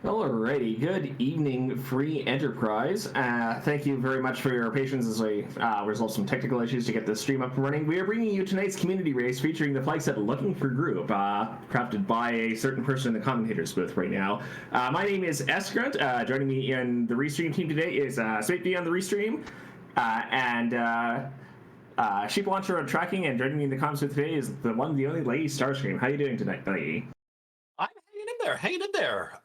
Alrighty, good evening, Free Enterprise. Thank you very much for your patience as we resolve some technical issues to get this stream up and running. We are bringing you tonight's community race featuring the flag set Looking for Group, crafted by a certain person in the commentator's booth right now. My name is Esgrunt. Joining me in the restream team today is Sweet on the restream, and Sheep Launcher on tracking, and joining me in the comments booth today is the one, the only Lady Starscream. How are you doing tonight, Lady? I'm hanging in there.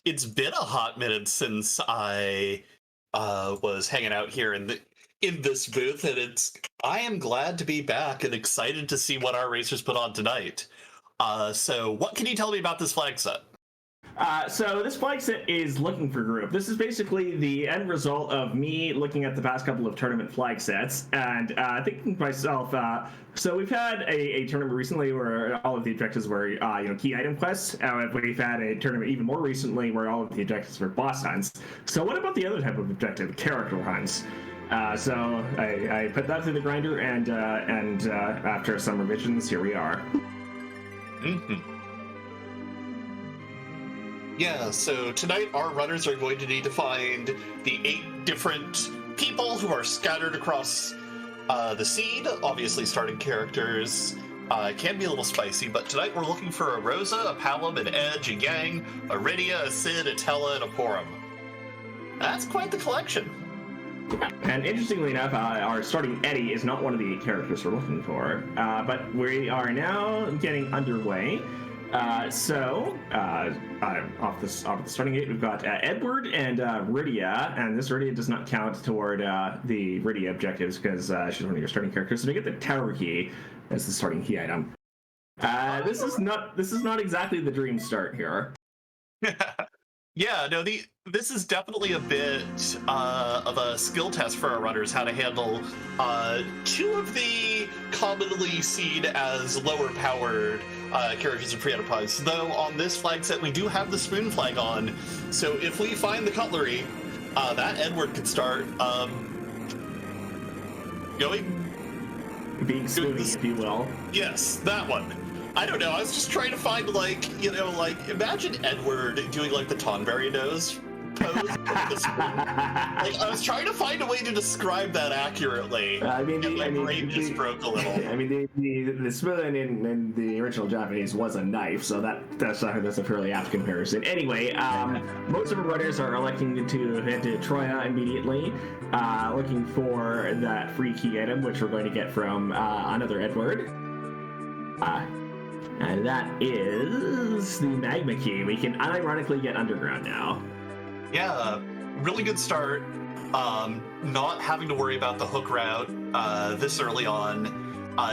It's been a hot minute since I was hanging out here in this booth, and I am glad to be back and excited to see what our racers put on tonight. So what can you tell me about this flag set? So this flag set is Looking for Group. This is basically the end result of me looking at the past couple of tournament flag sets and thinking to myself, so we've had a tournament recently where all of the objectives were key item quests. We've had a tournament even more recently where all of the objectives were boss hunts. So what about the other type of objective, character hunts? So I put that through the grinder, and after some revisions, here we are. Mm-hmm. Yeah, so tonight our runners are going to need to find the 8 different people who are scattered across the scene. Obviously, starting characters can be a little spicy, but tonight we're looking for a Rosa, a Palom, an Edge, a Yang, a Rydia, a Sid, a Tella, and a Porum. That's quite the collection. And interestingly enough, our starting Eddie is not one of the 8 characters we're looking for, but we are now getting underway. Off the starting gate, we've got Edward and Rydia, and this Rydia does not count toward the Rydia objectives because she's one of your starting characters. So they get the Tower Key as the starting key item. This is not exactly the dream start here. Yeah, no, this is definitely a bit of a skill test for our runners, how to handle 2 of the commonly seen as lower-powered characters in pre-enterprise. Though on this flag set, we do have the spoon flag on, so if we find the cutlery, that Edward could start being spoony, if you will. Yes, that one. I don't know, I was just trying to find, imagine Edward doing, the Tonberry nose pose. I was trying to find a way to describe that accurately, my brain just broke a little. I mean, the spoon in the original Japanese was a knife, so that's a fairly apt comparison. Anyway, most of our runners are electing to head to Troya immediately, looking for that free key item, which we're going to get from another Edward. And that is the Magma Key. We can unironically get underground now. Yeah, really good start. Not having to worry about the hook route this early on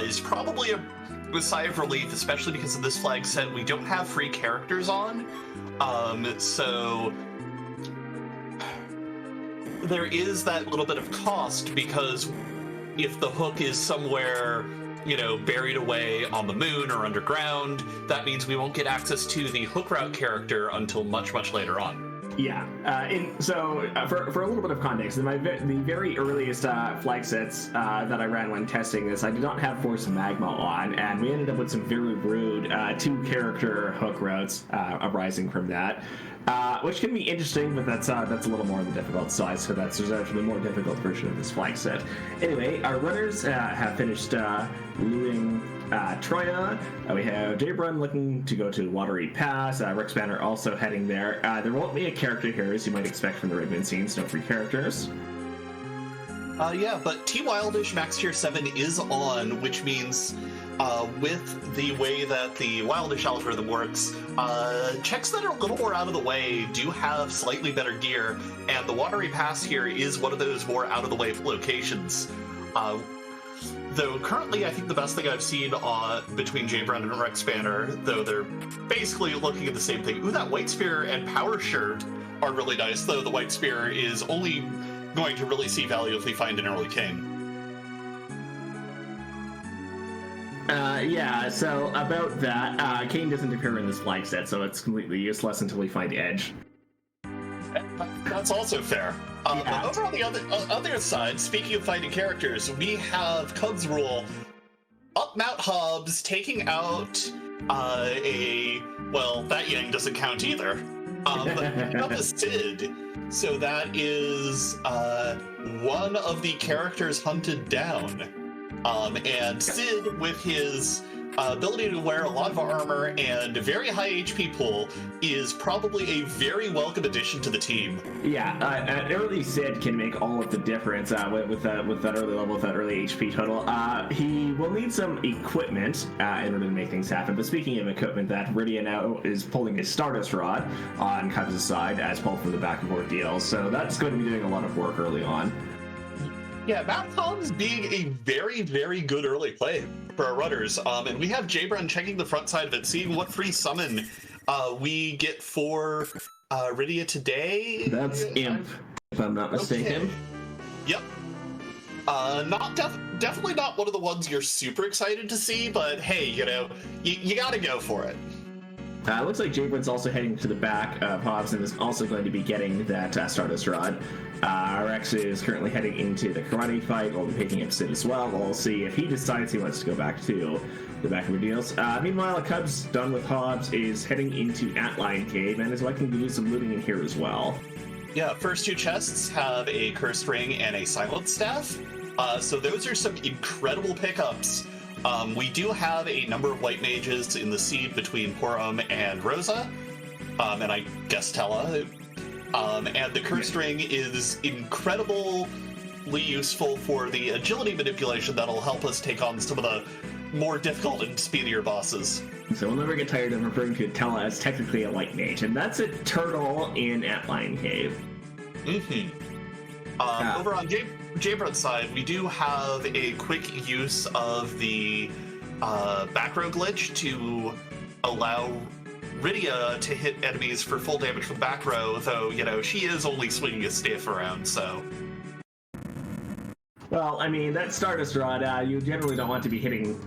is probably a sigh of relief, especially because of this flag set. We don't have free characters on, so there is that little bit of cost, because if the hook is somewhere buried away on the moon or underground, that means we won't get access to the hook route character until much, much later on. Yeah, for a little bit of context, the very earliest flag sets that I ran when testing this, I did not have Force Magma on, and we ended up with some very rude 2-character hook routes arising from that. Which can be interesting, but that's a little more on the difficult side, so that's reserved for the more difficult version of this flag set. Anyway, our runners have finished looting Troya. We have Jabrun looking to go to Watery Pass. Rex Banner also heading there. There won't be a character here, as you might expect from the Red Moon scenes. No free characters. Yeah, but T Wildish Max Tier 7 is on, which means with the way that the Wildish algorithm works, checks that are a little more out of the way do have slightly better gear, and the Watery Pass here is one of those more out-of-the-way locations. Though currently, I think the best thing I've seen between Jabrun and Rex Banner, though they're basically looking at the same thing. Ooh, that White Spear and Power Shirt are really nice, though the White Spear is only going to really see value if we find an early King. Yeah, so about that, Kane doesn't appear in this flag set, so it's completely useless until we find Edge. That's also fair. Yeah. But over on the other side, speaking of finding characters, we have Cubs Rule up Mount Hobbs, taking out well, that Yang doesn't count either. Pick up a Sid. So that is one of the characters hunted down. And Sid, with his ability to wear a lot of armor and a very high HP pool, is probably a very welcome addition to the team. Yeah, an early Sid can make all of the difference with that early level, with that early HP total. He will need some equipment in order to make things happen. But speaking of equipment, that Rydia now is pulling his Stardust Rod on Cubs' side as pulled from the back of ordeal. So that's going to be doing a lot of work early on. Yeah, Matt Collins being a very, very good early play for our runners. And we have Jabron checking the front side of it, seeing what free summon we get for Rydia today. That's Imp, if I'm not mistaken. Okay. Yep. Definitely not one of the ones you're super excited to see, but hey, you gotta go for it. Looks like Jabron's also heading to the back of Hobbs and is also going to be getting that Stardust Rod. Rex is currently heading into the karate fight. We'll be picking up Sid as well. We'll see if he decides he wants to go back to the back of the deals. Meanwhile, Cubs, done with Hobbs, is heading into Antlion Cave and is likely to do some looting in here as well. Yeah, first two chests have a Cursed Ring and a Silent Staff. So those are some incredible pickups. We do have a number of white mages in the seed between Porum and Rosa, and I guess Tella. And the Cursed Ring is incredibly useful for the agility manipulation that'll help us take on some of the more difficult and speedier bosses. So we'll never get tired of referring to Tella as technically a white mage, and that's a turtle in Antlion Cave. Over on Jabron's side, we do have a quick use of the back row glitch to allow Rydia to hit enemies for full damage from back row, though, she is only swinging a staff around, so... Well, I mean, that Stardust Rod, you generally don't want to be hitting,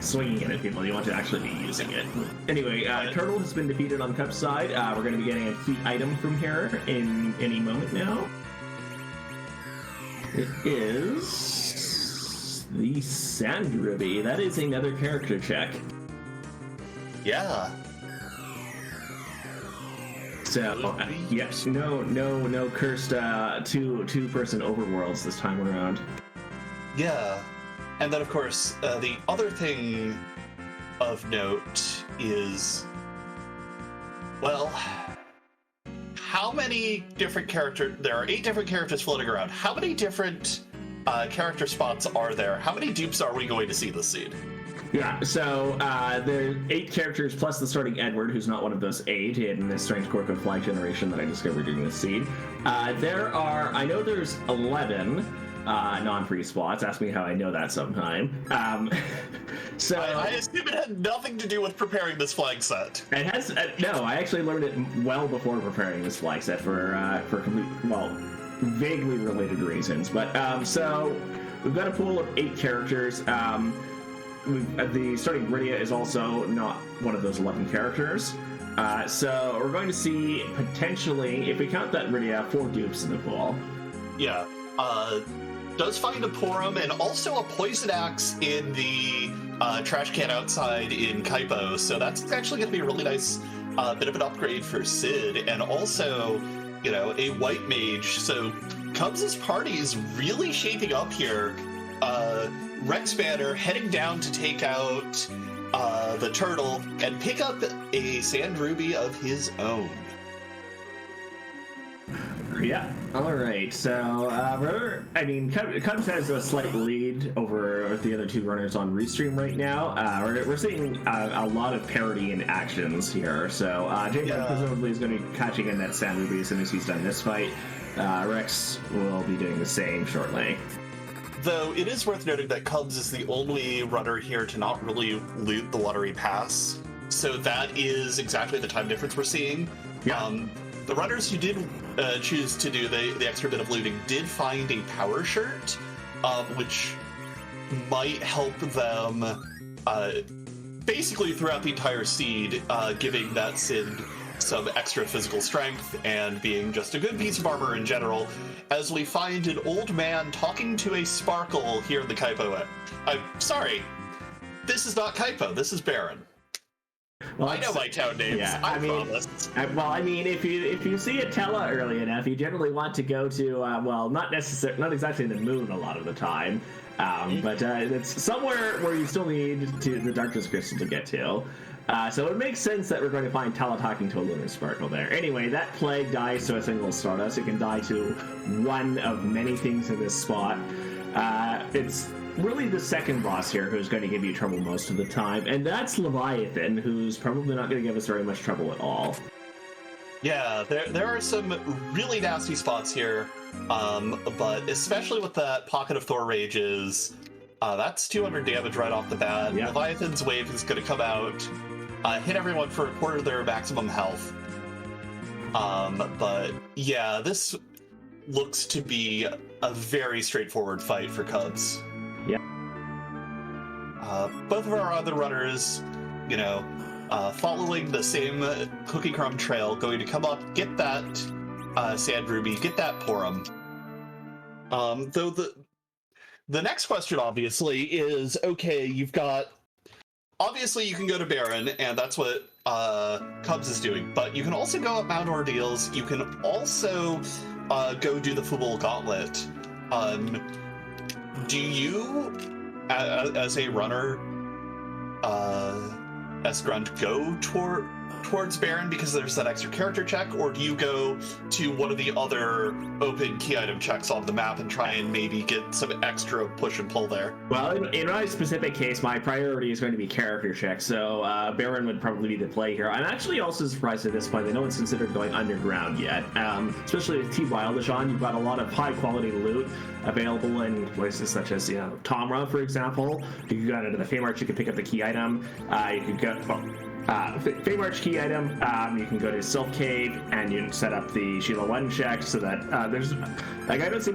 swinging it at people. You want to actually be using it. Anyway, Turtle has been defeated on Cup's side. We're going to be getting a key item from here in any moment now. It is the Sand Ruby. That is another character check. Yeah. So, yes, no cursed two-person overworlds this time around. Yeah. And then, of course, the other thing of note is, well, how many different characters... There are 8 different characters floating around. How many different character spots are there? How many dupes are we going to see this seed? Yeah, so there are 8 characters plus the starting Edward, who's not one of those 8 in this Strange Quirk of Flag generation that I discovered during this seed. I know there's 11 non-free spots. Ask me how I know that sometime. So I assume it had nothing to do with preparing this flag set. It has no. I actually learned it well before preparing this flag set for complete, vaguely related reasons. But so we've got a pool of 8 characters. The starting Rydia is also not one of those 11 characters. So we're going to see potentially, if we count that Rydia, 4 dupes in the pool. Yeah. Does find a Porum and also a Poison Axe in the trash can outside in Kaipo. So that's actually going to be a really nice bit of an upgrade for Sid. And also, a white mage. So Cubs' party is really shaping up here. Rex Banner heading down to take out the turtle and pick up a Sand Ruby of his own. Yeah. All right. So, Cubs has a slight lead over the other 2 runners on Restream right now. We're seeing a lot of parity in actions here. So, Jacob presumably is going to be catching in that Sand Ruby as soon as he's done this fight. Rex will be doing the same shortly. Though it is worth noting that Cubs is the only runner here to not really loot the lottery pass. So that is exactly the time difference we're seeing. Yeah. The runners who did choose to do the extra bit of looting did find a power shirt, which might help them basically throughout the entire seed, giving that Sid some extra physical strength and being just a good piece of armor in general, as we find an old man talking to a Sparkle here in the Kaipo. I'm sorry, this is not Kaipo, this is Baron. I know my town names. Yeah, I mean, promise. well, I mean, if you see a Tella early enough, you generally want to go to well, not exactly the moon a lot of the time, but it's somewhere where you still need the Darkness Crystal to get to. So it makes sense that we're going to find Tella talking to a lunar sparkle there. Anyway, that plague dies to a single Stardust. It can die to one of many things in this spot. It's really the second boss here who's going to give you trouble most of the time, and that's Leviathan, who's probably not going to give us very much trouble at all. Yeah, there are some really nasty spots here, but especially with that Pocket of Thor Rages, that's 200 damage right off the bat. Yeah. Leviathan's wave is going to come out, hit everyone for a quarter of their maximum health. But yeah, this looks to be a very straightforward fight for Cubs. Yeah. Both of our other runners, you know, following the same cookie crumb trail, going to come up, get that Sand Ruby, get that Porum. Though the next question, obviously, is, okay, you've got... Obviously, you can go to Baron, and that's what Cubs is doing, but you can also go up Mount Ordeals, you can also go do the Fubal Gauntlet. Do you, as a runner, Grunt, go towards Baron because there's that extra character check, or do you go to one of the other open key item checks on the map and try and maybe get some extra push and pull there? Well, in my specific case, my priority is going to be character checks, so Baron would probably be the play here. I'm actually also surprised at this point that no one's considered going underground yet, especially with T Wildish on. You've got a lot of high-quality loot available in places such as, Tomra, for example. You can go into the Feymarch, you can pick up the key item. You can go... Feymarch key item, you can go to Sylph Cave and you can set up the Sheila 1 check so that there's, I don't see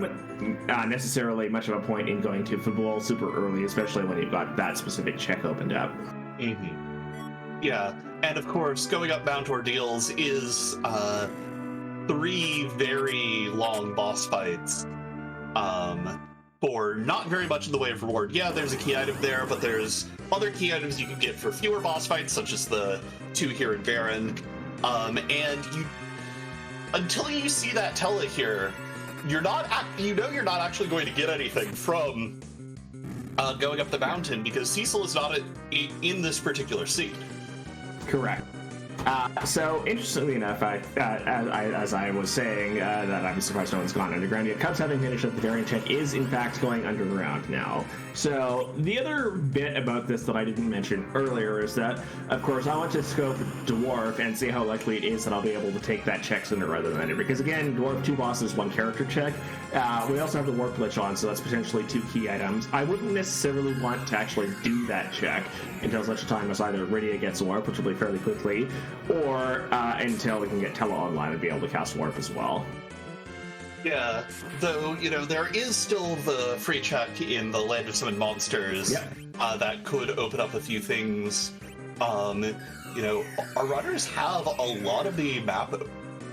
necessarily much of a point in going to Fubal super early, especially when you've got that specific check opened up. Mm-hmm. Yeah, and of course, going up Mount Ordeals is 3 very long boss fights for not very much in the way of reward. Yeah, there's a key item there, but there's other key items you can get for fewer boss fights, such as the 2 here in Baron. And until you see that Tella here, you're not actually going to get anything from going up the mountain, because Cecil is not in this particular scene. Correct. So, interestingly enough, as I was saying, that I'm surprised no one's gone underground yet, Cubs having finished up the variant check is, in fact, going underground now. So, the other bit about this that I didn't mention earlier is that, of course, I want to scope Dwarf and see how likely it is that I'll be able to take that check sooner rather than later. Because, again, Dwarf, 2 bosses, 1 character check. We also have the Warp Glitch on, so that's potentially 2 key items. I wouldn't necessarily want to actually do that check until such a time as either Rydia gets Warp, which will be fairly quickly, or until we can get Tella online and be able to cast Warp as well. Yeah, though, there is still the free check in the Land of Summoned Monsters. Yep. That could open up a few things. Our runners have a lot of the map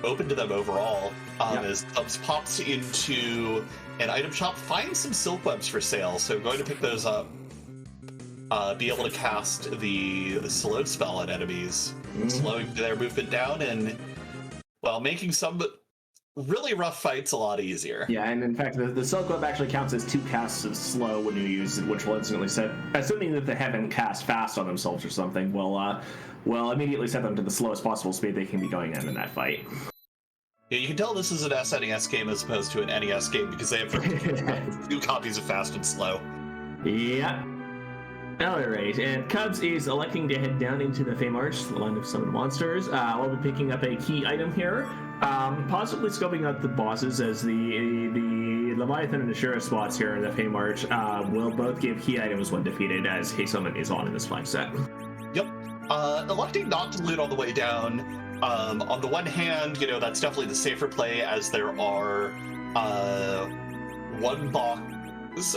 open to them overall. Yep. As Cubs pops into an item shop, find some silk webs for sale, so going to pick those up. Be able to cast the slow spell at enemies, slowing their movement down, and, well, making some really rough fights a lot easier. Yeah, and in fact, the Silk Web actually counts as 2 casts of slow when you use it, which will instantly set, assuming that they haven't cast fast on themselves or something, will immediately set them to the slowest possible speed they can be going in that fight. Yeah, you can tell this is an SNES game as opposed to an NES game because they have 2 copies of Fast and Slow. Yeah. Alright, and Cubs is electing to head down into the Feymarch, the Land of Summoned Monsters. We'll be picking up a key item here, possibly scoping out the bosses, as the Leviathan and Ashura spots here in the Feymarch will both give key items when defeated, as Summon is on in this flag set. Yep. Electing not to loot on the way down. On the one hand, that's definitely the safer play, as there are 1 box.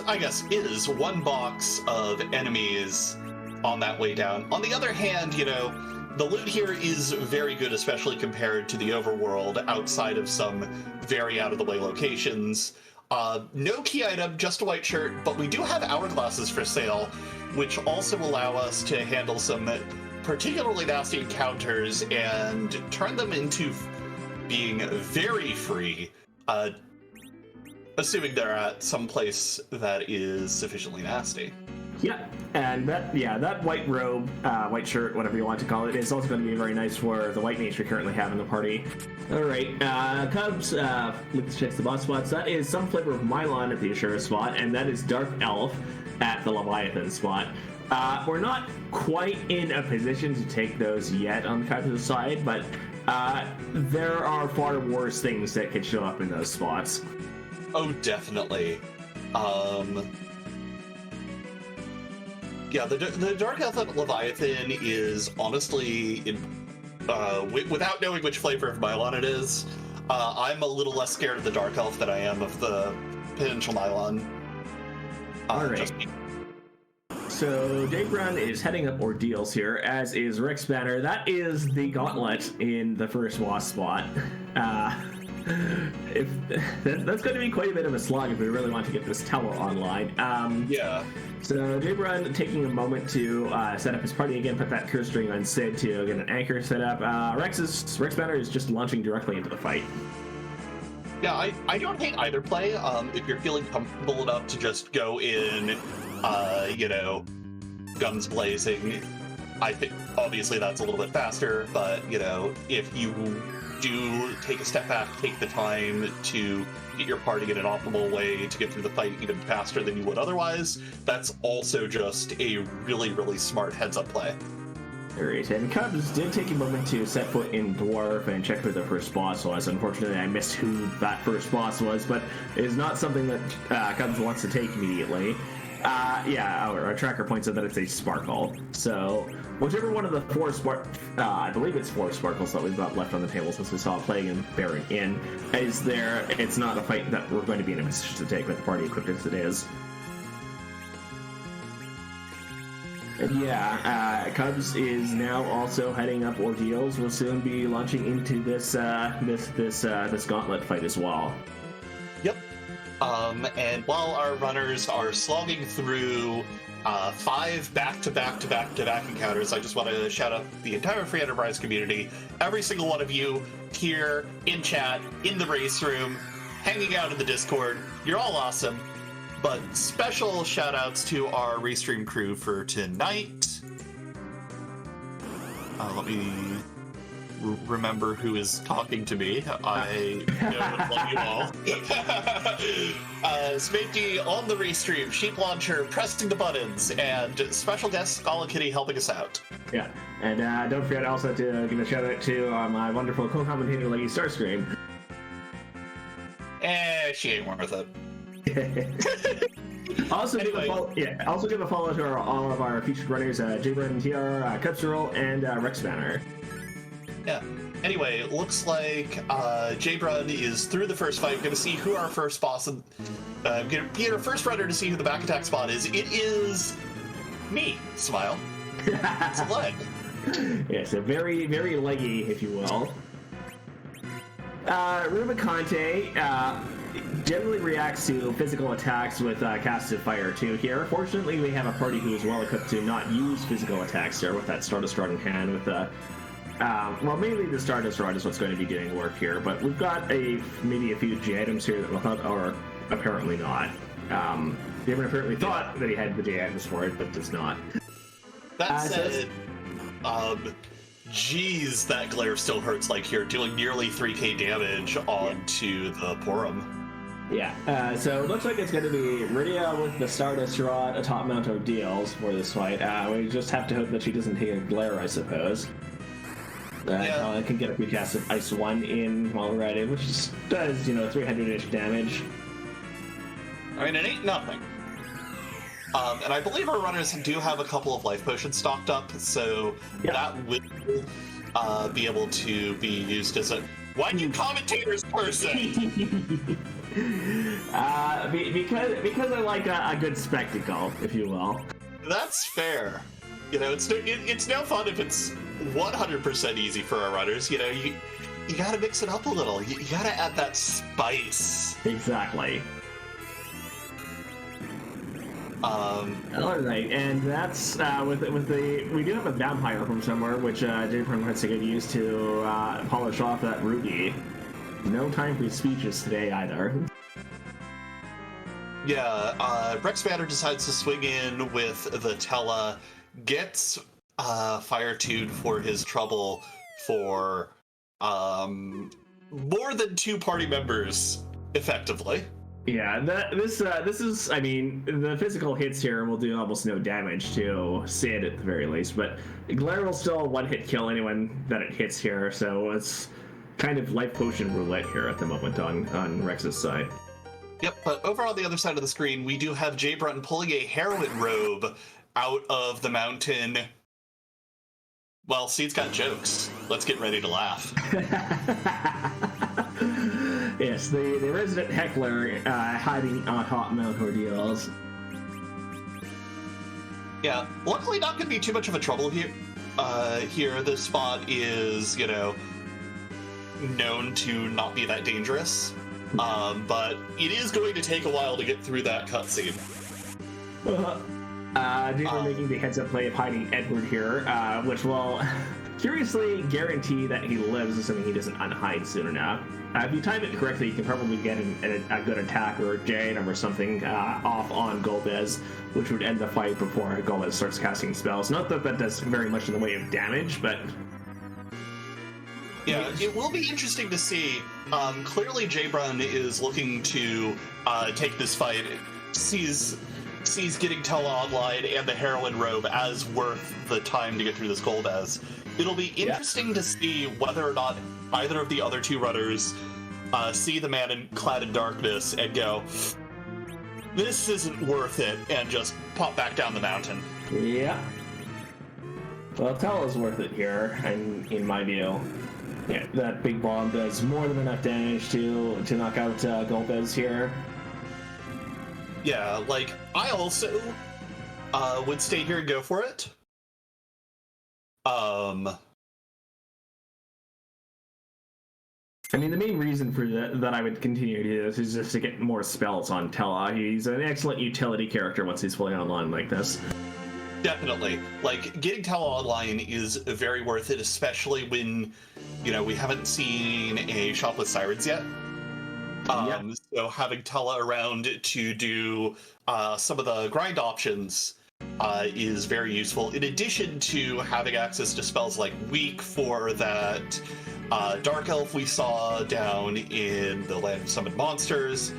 I guess is 1 box of enemies on that way down. On the other hand, the loot here is very good, especially compared to the overworld outside of some very out-of-the-way locations. No key item, just a white shirt, but we do have hourglasses for sale, which also allow us to handle some particularly nasty encounters and turn them into being very free, assuming they're at some place that is sufficiently nasty. Yeah, and that white robe, white shirt, whatever you want to call it, is also going to be very nice for the white mage we currently have in the party. All right, Cubs, let's check the boss spots. That is some flavor of Mylon at the Ashura spot, and that is Dark Elf at the Leviathan spot. We're not quite in a position to take those yet on the Cubs' side, but there are far worse things that could show up in those spots. Oh, definitely. Yeah, the Dark Elf at Leviathan is honestly, without knowing which flavor of Mylon it is, I'm a little less scared of the Dark Elf than I am of the potential Mylon. All right. So Dave Brown is heading up Ordeals here, as is Rick's banner. That is the gauntlet in the first wasp spot. That's going to be quite a bit of a slog if we really want to get this tower online. Yeah. So Dave Brown taking a moment to set up his party again, put that curse string on Sid to get an anchor set up. Rick's banner is just launching directly into the fight. Yeah, I don't hate either play. If you're feeling comfortable enough to just go in, guns blazing, I think obviously that's a little bit faster, but, if you do take a step back, take the time to get your party in an optimal way to get through the fight even faster than you would otherwise, that's also just a really, really smart heads-up play. Alright, and Cubs did take a moment to set foot in Dwarf and check who the first boss was. Unfortunately, I missed who that first boss was, but it is not something that Cubs wants to take immediately. Our tracker points out that it's a Sparkle. So, whichever one of the four I believe it's four Sparkles that we've got left on the table since we saw Plague and Baron in, is there. It's not a fight that we're going to be in a position to take with the party equipped as it is. And Cubs is now also heading up Ordeals. We'll soon be launching into this gauntlet fight as well. Yep. And while our runners are slogging through 5 back-to-back encounters, I just want to shout out the entire Free Enterprise community. Every single one of you here, in chat, in the race room, hanging out in the Discord. You're all awesome. But special shout-outs to our Restream crew for tonight. Let me remember who is talking to me. I love you all. Spanky on the Restream, Sheep Launcher pressing the buttons, and special guest Scala Kitty helping us out. Yeah, and don't forget also to give a shout-out to my wonderful co-commentator lady Starscream. She ain't worth it. Also, anyway. give a follow to all of our featured runners, J-Bird TR, Cupsterl, and Rex Banner. Yeah. Anyway, it looks like J-Brun is through the first fight. Going to see who our first boss and going to be our first runner to see who the back attack spot is. It is me. Smile. It's a leg. Yeah, so very, very leggy, if you will. Rubicante generally reacts to physical attacks with casted fire too here. Fortunately, we have a party who is well equipped to not use physical attacks here with that Stardust Rod in hand with mainly the Stardust Rod is what's going to be doing work here, but we've got maybe a few G items here that will help, or apparently not. David apparently thought that he had the J items for it, but does not. That said, geez, that glare still hurts like you're doing nearly 3k damage onto the Porum. Yeah, so it looks like it's going to be Rydia with the Stardust Rod atop Mount Ordeals for this fight. We just have to hope that she doesn't take a glare, I suppose. I can get a quick cast of Ice 1 in while we're at it, which does, 300-ish damage. I mean, it ain't nothing. And I believe our runners do have a couple of life potions stocked up, so that will be able to be used as a... Why do you commentators person? Because I like a good spectacle, if you will. That's fair. It's no fun if it's 100% easy for our runners. You gotta mix it up a little. You gotta add that spice. Exactly. All right, and that's with the we do have a vampire from somewhere, which J-Prim has to get used to polish off that ruby. No time for speeches today either. Yeah, Rex Banner decides to swing in with the Tella, gets Fire Tune for his trouble for more than 2 party members, effectively. Yeah, this is, I mean, the physical hits here will do almost no damage to Sid at the very least, but Glare will still one-hit kill anyone that it hits here, so it's kind of life potion roulette here at the moment on Rex's side. Yep, but over on the other side of the screen, we do have Jay Brunton pulling a heroin robe out of the mountain. Well, Seed's got jokes. Let's get ready to laugh. Yes, the resident heckler hiding on Hot Mount ordeals. Yeah, luckily not going to be too much of a trouble here. This spot is, you know, known to not be that dangerous. But it is going to take a while to get through that cutscene. We're making the heads-up play of hiding Edward here, which will curiously guarantee that he lives, assuming he doesn't unhide soon enough. If you time it correctly, you can probably get a good attack or a Jam or something off on Golbez, which would end the fight before Golbez starts casting spells. Not that that does very much in the way of damage, but... Yeah, it will be interesting to see. Clearly, Jaybrun is looking to take this fight. Sees getting Tella online and the heroin robe as worth the time to get through this Golbez. It'll be interesting to see whether or not either of the other 2 runners see the man clad in darkness and go, this isn't worth it, and just pop back down the mountain. Yeah. Well, Tella's worth it here, in my view. Yeah, that big bomb does more than enough damage to knock out Golbez here. Yeah, like, I also would stay here and go for it. I mean, the main reason for that I would continue to do this is just to get more spells on Tella. He's an excellent utility character once he's fully online like this. Definitely. Like, getting Tella online is very worth it, especially when, you know, we haven't seen a shop with sirens yet. So having Tella around to do some of the grind options is very useful, in addition to having access to spells like Weak for that Dark Elf we saw down in the Land of Summoned Monsters,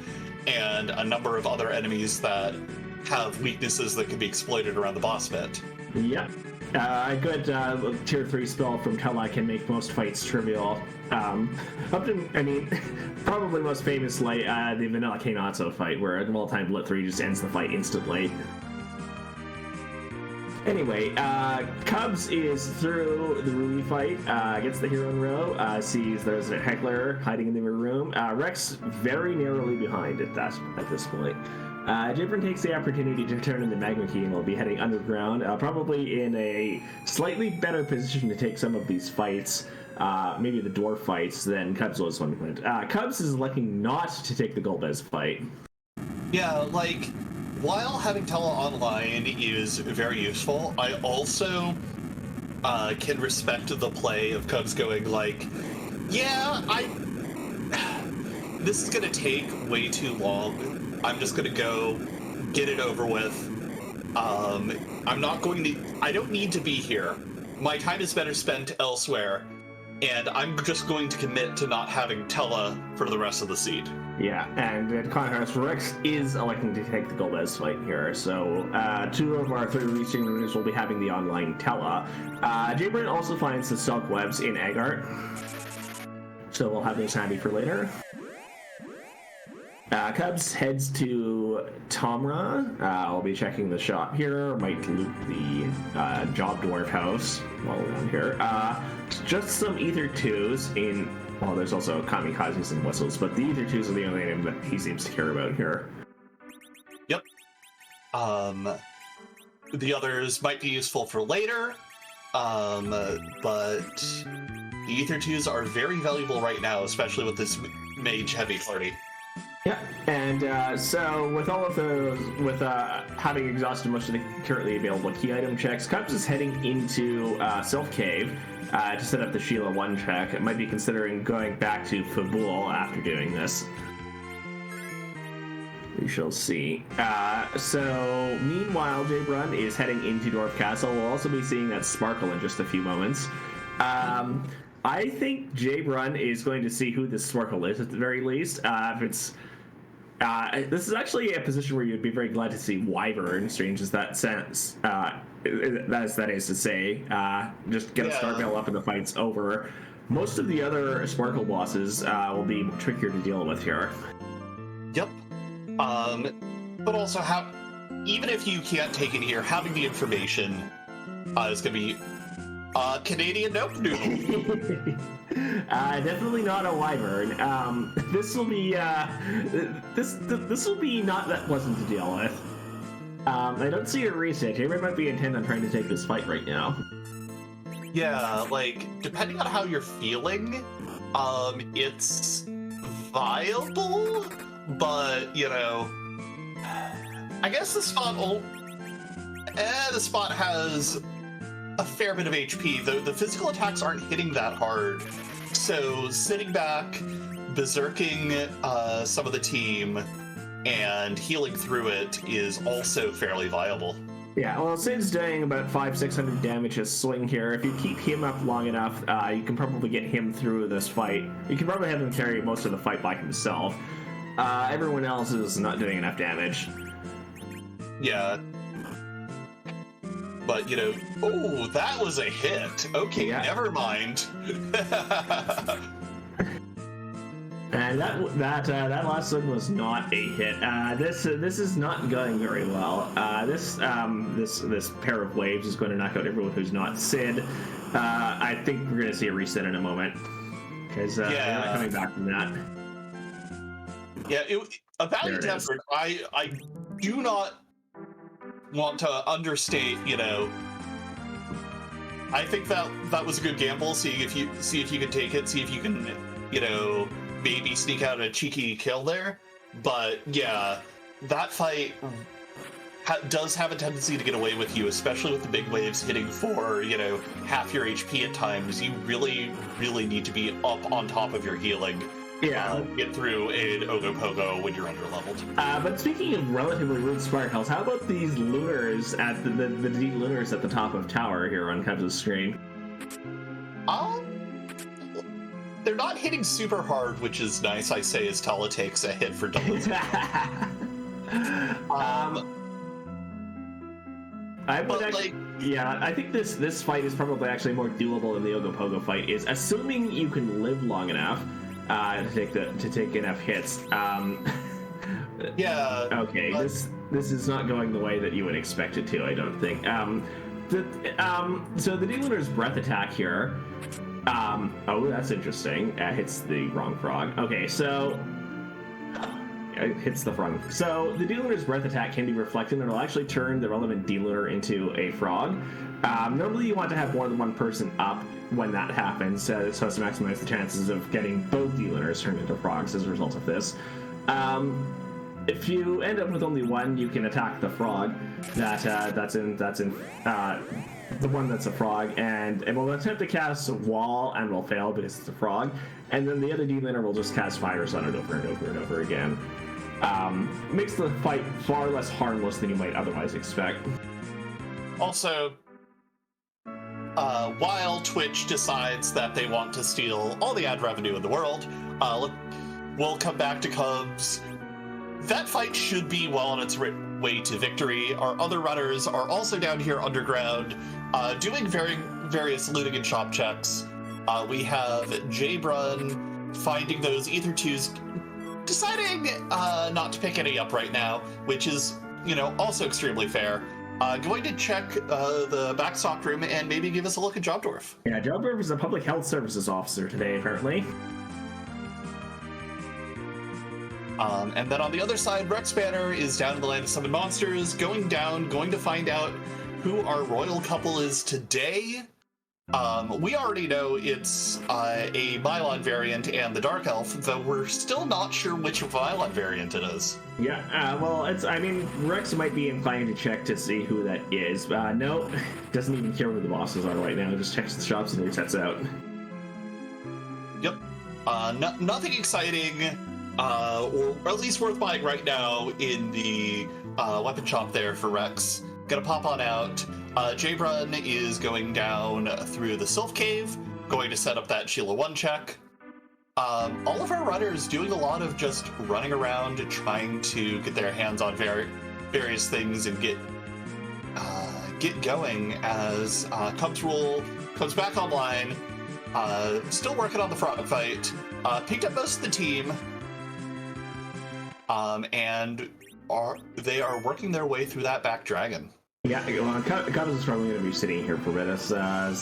and a number of other enemies that have weaknesses that can be exploited around the boss pit. Yep. A good tier 3 spell from Tella can make most fights trivial. Up to, I mean, probably most famously the Vanilla Kainatsu fight, where the multi-time Lit 3 just ends the fight instantly. Anyway, Cubs is through the Ruby fight, gets the hero in row, sees there's a heckler hiding in the room. Rex very narrowly behind at this point. Jibrin takes the opportunity to turn in the Magma Key and will be heading underground, probably in a slightly better position to take some of these fights, maybe the dwarf fights, than Cubs was one point. Cubs is electing not to take the Golbez fight. Yeah, like, while having Tella online is very useful, I also can respect the play of Cubs going like, yeah, this is gonna take way too long. I'm just gonna go get it over with. I don't need to be here. My time is better spent elsewhere, and I'm just going to commit to not having Tella for the rest of the seed. Yeah, and in contrast, Rex is electing to take the Golbez fight here, so 2 of our 3 reaching runners will be having the online Tella. Jabrin also finds the Silk Webs in Agart, so we'll have those handy for later. Cubs heads to Tomra. I'll be checking the shop here. Might loot the Job Dwarf house while around here. Just some Ether 2s in... Well, there's also Kamikazes and Whistles, but the Ether 2s are the only item that he seems to care about here. Yep. The others might be useful for later, but the Ether 2s are very valuable right now, especially with this mage-heavy party. Yeah, and so with all of those, with having exhausted most of the currently available key item checks, Cubs is heading into Sylph Cave to set up the Sheila 1 check. It might be considering going back to Fabul after doing this. We shall see. So, meanwhile, Jay Brun is heading into Dwarf Castle. We'll also be seeing that Sparkle in just a few moments. I think Jay Brun is going to see who this Sparkle is at the very least. If it's this is actually a position where you'd be very glad to see Wyvern, strange as that sense. That is to say, just get a Starveil up and the fight's over. Most of the other Sparkle bosses will be trickier to deal with here. Yep. But also, even if you can't take it here, having the information is going to be Canadian Nope Noodle. Definitely not a Wyvern. This will be this will be not that pleasant to deal with. I don't see a reset here. We might be intent on trying to take this fight right now. Yeah, like depending on how you're feeling, it's viable, but you know, I guess the spot has a fair bit of HP, though the physical attacks aren't hitting that hard. So sitting back, berserking some of the team, and healing through it is also fairly viable. Yeah, well, Sid's doing about 500-600 damage a swing here. If you keep him up long enough, you can probably get him through this fight. You can probably have him carry most of the fight by himself. Everyone else is not doing enough damage. Yeah. But, you know, oh, that was a hit. Okay, yeah. Never mind. And that last one was not a hit. This is not going very well. This pair of waves is going to knock out everyone who's not Sid. I think we're going to see a reset in a moment because we're not coming back from that. Yeah, a valiant effort. I do not want to understate, you know. I think that was a good gamble. See if you can take it. See if you can, you know, maybe sneak out a cheeky kill there. But yeah, that fight does have a tendency to get away with you, especially with the big waves hitting for, you know, half your HP at times. You really, really need to be up on top of your healing. Yeah, get through an Ogopogo when you're under-leveled. But speaking of relatively rude sparkles, how about these lunars at the D lunars at the top of tower here on Cubs' screen? They're not hitting super hard, which is nice. I say as Tala takes a hit for double. I think this fight is probably actually more doable than the Ogopogo fight is, assuming you can live long enough. To take enough hits. Yeah. Okay. This is not going the way that you would expect it to. I don't think. So the D-Lunar's breath attack here. Oh, that's interesting. Hits the wrong frog. Okay, so it hits the frog. So the D-Lunar's breath attack can be reflected, and it'll actually turn the relevant D-Lunar into a frog. Normally, you want to have more than one person up when that happens, so as to maximize the chances of getting both D-Lunars turned into frogs as a result of this. If you end up with only one, you can attack the frog that's in the one that's a frog, and it will attempt to cast Wall and will fail because it's a frog, and then the other D-Lunar will just cast Virus on it over and over and over again. Makes the fight far less harmless than you might otherwise expect. Also, while Twitch decides that they want to steal all the ad revenue in the world, we'll come back to Cubs. That fight should be well on its way to victory. Our other runners are also down here underground, doing various looting and shop checks. We have Jay Brun finding those Ether 2s, deciding not to pick any up right now, which is, you know, also extremely fair. Going to check the backstock room and maybe give us a look at Jobdorf. Yeah, Jobdorf is a public health services officer today, apparently. And then on the other side, Rex Banner is down in the Land of Summon Monsters, going to find out who our royal couple is today. We already know it's a Mylon variant and the Dark Elf, though we're still not sure which Mylon variant it is. Yeah, well, I mean, Rex might be inclined to check to see who that is. No, doesn't even care who the bosses are right now. Just checks the shops and resets out. Yep. Nothing exciting, or at least worth buying right now in the weapon shop there for Rex. Gonna pop on out. J-Brun is going down through the Sylph Cave, going to set up that Sheila 1 check. All of our runners doing a lot of just running around, trying to get their hands on various things and get going as Cubs Rule comes back online. Still working on the frog fight. Picked up most of the team, and they are working their way through that back dragon. Yeah, well, Cubs is probably going to be sitting here for a bit, as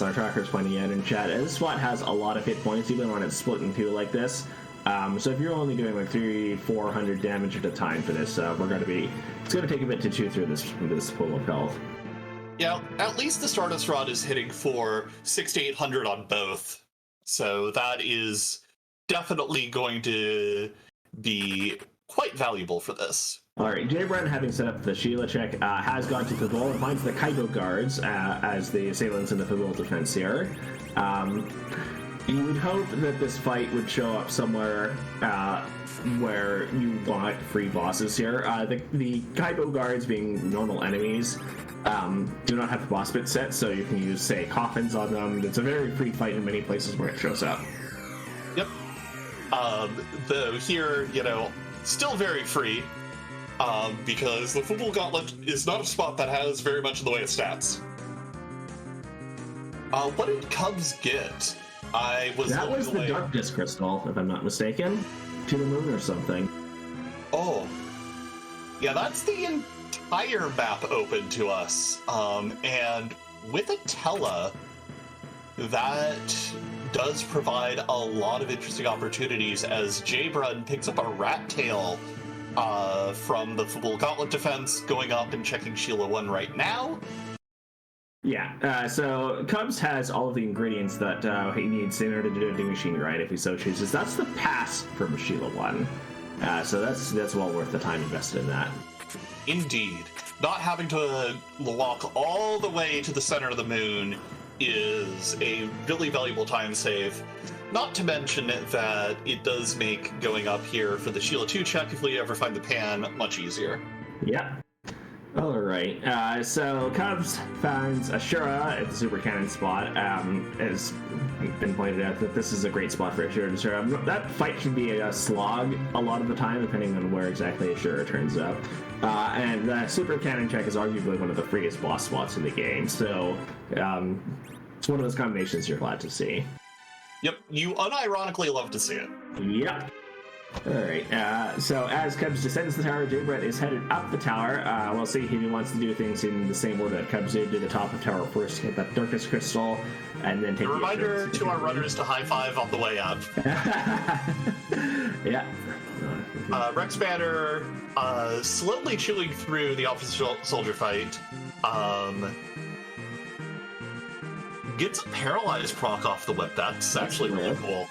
our tracker's pointing out in chat. This SWAT has a lot of hit points, even when it's split in two like this. So if you're only doing like 300-400 damage at a time for this, it's going to take a bit to chew through this pool of health. Yeah, at least the Stardust Rod is hitting for 600 to 800 on both, so that is definitely going to be quite valuable for this. All right, J-Brun, having set up the Sheila check, has gone to Fabul and finds the Kaido guards as the assailants in the Fabul defense here. You would hope that this fight would show up somewhere where you want free bosses here. The Kaido guards, being normal enemies, do not have the boss bit set, so you can use, say, coffins on them. It's a very free fight in many places where it shows up. Yep. Though here, still very free. Because the Football Gauntlet is not a spot that has very much in the way of stats. What did Cubs get? That was the Darkness Crystal, if I'm not mistaken. To the moon or something. Oh. Yeah, that's the entire map open to us. And with Atella, that does provide a lot of interesting opportunities as J-Brun picks up a rat tail from the Football Gauntlet defense, going up and checking Sheila 1 right now. Yeah, so Cubs has all of the ingredients that he needs in order to do a Ding Machine right if he so chooses. That's the pass from Sheila 1. So that's well worth the time invested in that. Indeed. Not having to walk all the way to the center of the moon is a really valuable time save. Not to mention that it does make going up here for the Sheila 2 check, if we ever find the pan, much easier. Yeah. All right. So Cubs finds Ashura at the Super Cannon spot. It's been pointed out that this is a great spot for Ashura. That fight can be a slog a lot of the time, depending on where exactly Ashura turns up. And the Super Cannon check is arguably one of the freest boss spots in the game. So it's one of those combinations you're glad to see. Yep, you unironically love to see it. Yep. Alright, so as Cubs descends the tower, J-Brun is headed up the tower. We'll see if he wants to do things in the same order that Cubs did to the top of tower first, hit that Darkness Crystal, and then take a reminder to our runners to high five on the way up. Yeah. Rex Banner slowly chewing through the Officer Soldier fight. Gets a paralyzed proc off the whip. That's actually really cool.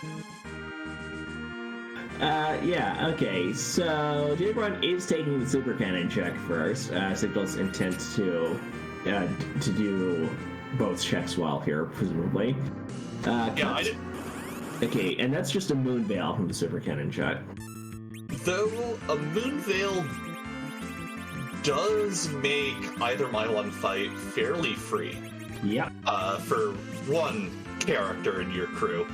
Yeah, okay, so J-Brun is taking the Super Cannon check first. Signals intent to do both checks well here, presumably. Yeah, I did. Okay, and that's just a Moon Veil from the Super Cannon check. Though a Moon Veil does make either Mylon fight fairly free. Yep. For one character in your crew.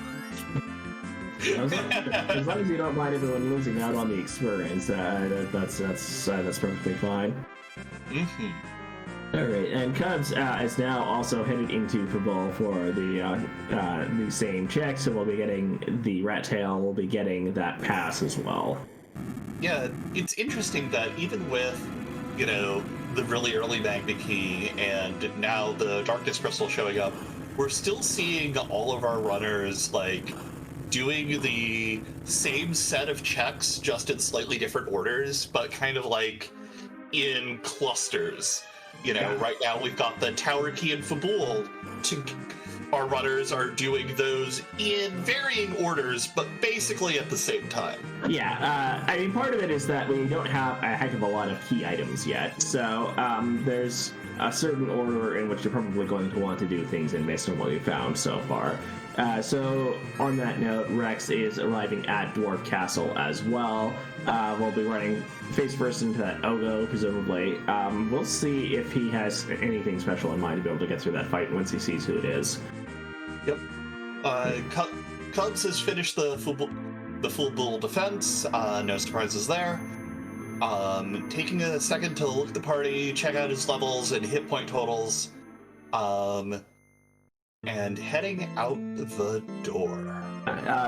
As long as you don't mind everyone losing out on the experience, that's perfectly fine. Mm-hmm. All right, and Cubs is now also headed into Fabul for the same check, so we'll be getting the Rat Tail. We'll be getting that pass as well. Yeah, it's interesting that even with the really early Magna Key and now the Darkness Crystal showing up, we're still seeing all of our runners doing the same set of checks, just in slightly different orders, but kind of in clusters. Right now we've got the Tower Key and Fabul our runners are doing those in varying orders, but basically at the same time. Yeah, I mean, part of it is that we don't have a heck of a lot of key items yet, so there's a certain order in which you're probably going to want to do things in based on what we've found so far. So on that note, Rex is arriving at Dwarf Castle as well. We'll be running face first into that Ogo, presumably. We'll see if he has anything special in mind to be able to get through that fight once he sees who it is. Yep. Cubs has finished the full bull defense. No surprises there. Taking a second to look at the party, check out his levels and hit point totals. And heading out the door.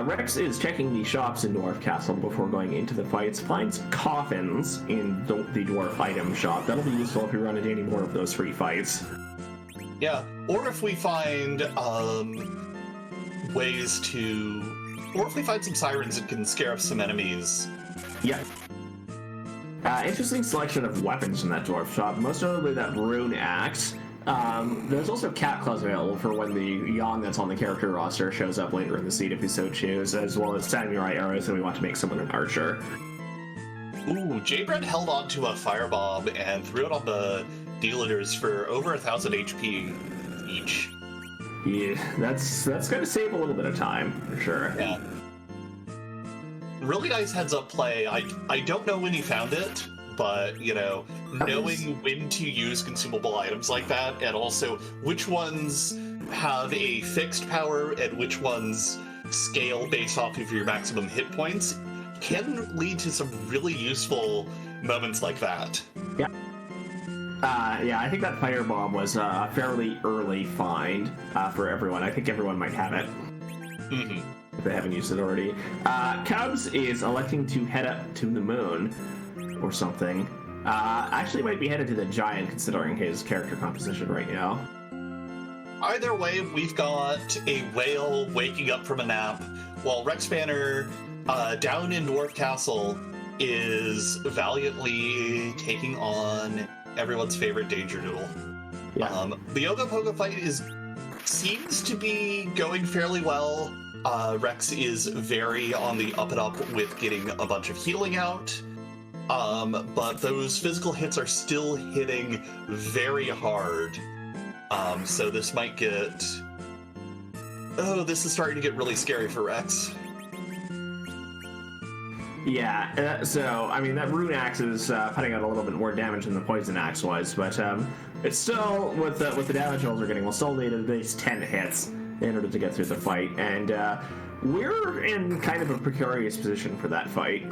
Rex is checking the shops in Dwarf Castle before going into the fights. Finds coffins in the dwarf item shop. That'll be useful if we run into any more of those free fights. Yeah, or if we find ways to... Or if we find some sirens that can scare up some enemies. Yeah. Interesting selection of weapons in that dwarf shop, most notably that rune axe. There's also cat claws available for when the yawn that's on the character roster shows up later in the scene if we so choose, as well as samurai arrows if we want to make someone an archer. Ooh, J-Bread held on to a firebomb and threw it on the dealers for over 1,000 HP each. Yeah, that's going to save a little bit of time, for sure. Yeah. Really nice heads-up play. I don't know when he found it, but, you know, knowing when to use consumable items like that, and also which ones have a fixed power and which ones scale based off of your maximum hit points, can lead to some really useful moments like that. Yeah. Yeah, I think that firebomb was a fairly early find for everyone. I think everyone might have it. Mm-hmm. If they haven't used it already. Cubs is electing to head up to the moon or something. Actually might be headed to the giant considering his character composition right now. Either way, we've got a whale waking up from a nap while Rex Banner down in Dwarf Castle is valiantly taking on everyone's favorite danger duel. Yeah. The Ogo Pogo fight seems to be going fairly well. Rex is very on the up and up with getting a bunch of healing out. But those physical hits are still hitting very hard. So this might get... Oh, this is starting to get really scary for Rex. Yeah, so, I mean, that rune axe is putting out a little bit more damage than the poison axe was, but it's still, with the damage rolls we're getting, we'll still need at least 10 hits in order to get through the fight, and we're in kind of a precarious position for that fight.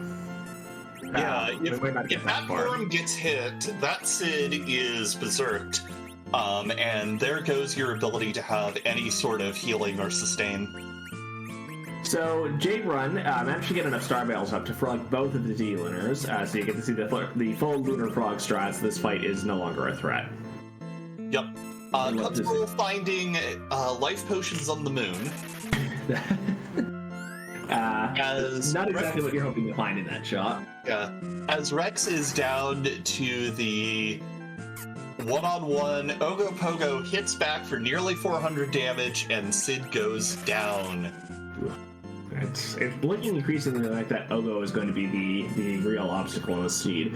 Yeah, if that form gets hit, that Sid is berserked, and there goes your ability to have any sort of healing or sustain. So, Jade Run managed to get enough Star Bales up to frog both of the D-Lunars, so you get to see the full Lunar Frog strats. This fight is no longer a threat. Yep. Cubsville finding life potions on the moon. Not exactly what you're hoping to find in that shot. Yeah. As Rex is down to the one-on-one, Ogo Pogo hits back for nearly 400 damage, and Sid goes down. It's looking increasingly like that Ogo is going to be the real obstacle in the seed.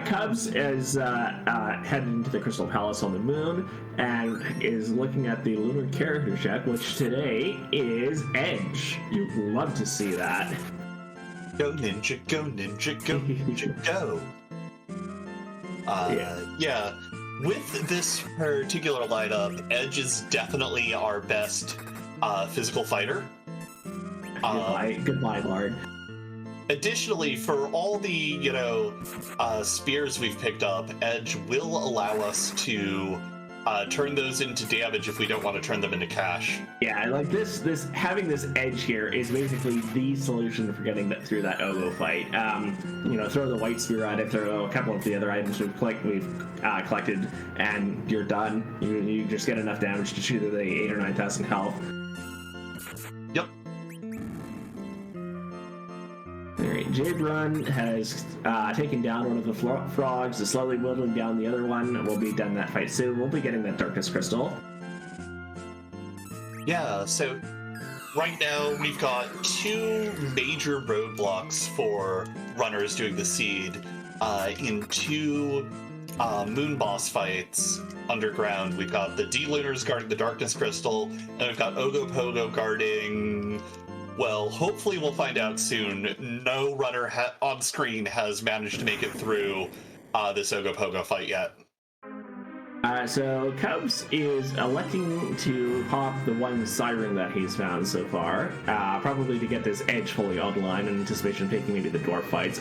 Cubs is headed into the Crystal Palace on the moon and is looking at the lunar character check, which today is Edge. You'd love to see that. Go ninja, go ninja, go ninja, go. Yeah. With this particular lineup, Edge is definitely our best physical fighter. Goodbye, Lard. Additionally, for all the, spears we've picked up, Edge will allow us to turn those into damage if we don't want to turn them into cash. Yeah, like this having this Edge here is basically the solution for getting through that Ogo fight. Throw the white spear at it, throw a couple of the other items we've collected, and you're done. You just get enough damage to shoot the 8,000 or 9,000 health. Yep. Alright, Jade Run has taken down one of the frogs, is slowly whittling down the other one. We'll be done that fight soon. We'll be getting that Darkness Crystal. Yeah, so right now we've got two major roadblocks for runners doing the seed in two moon boss fights underground. We've got the D-Lunars guarding the Darkness Crystal, and we've got Ogopogo guarding... Well, hopefully we'll find out soon. No runner on screen has managed to make it through this Ogopogo fight yet. So Cubs is electing to pop the one siren that he's found so far, probably to get this edge fully online in anticipation of taking maybe the dwarf fights.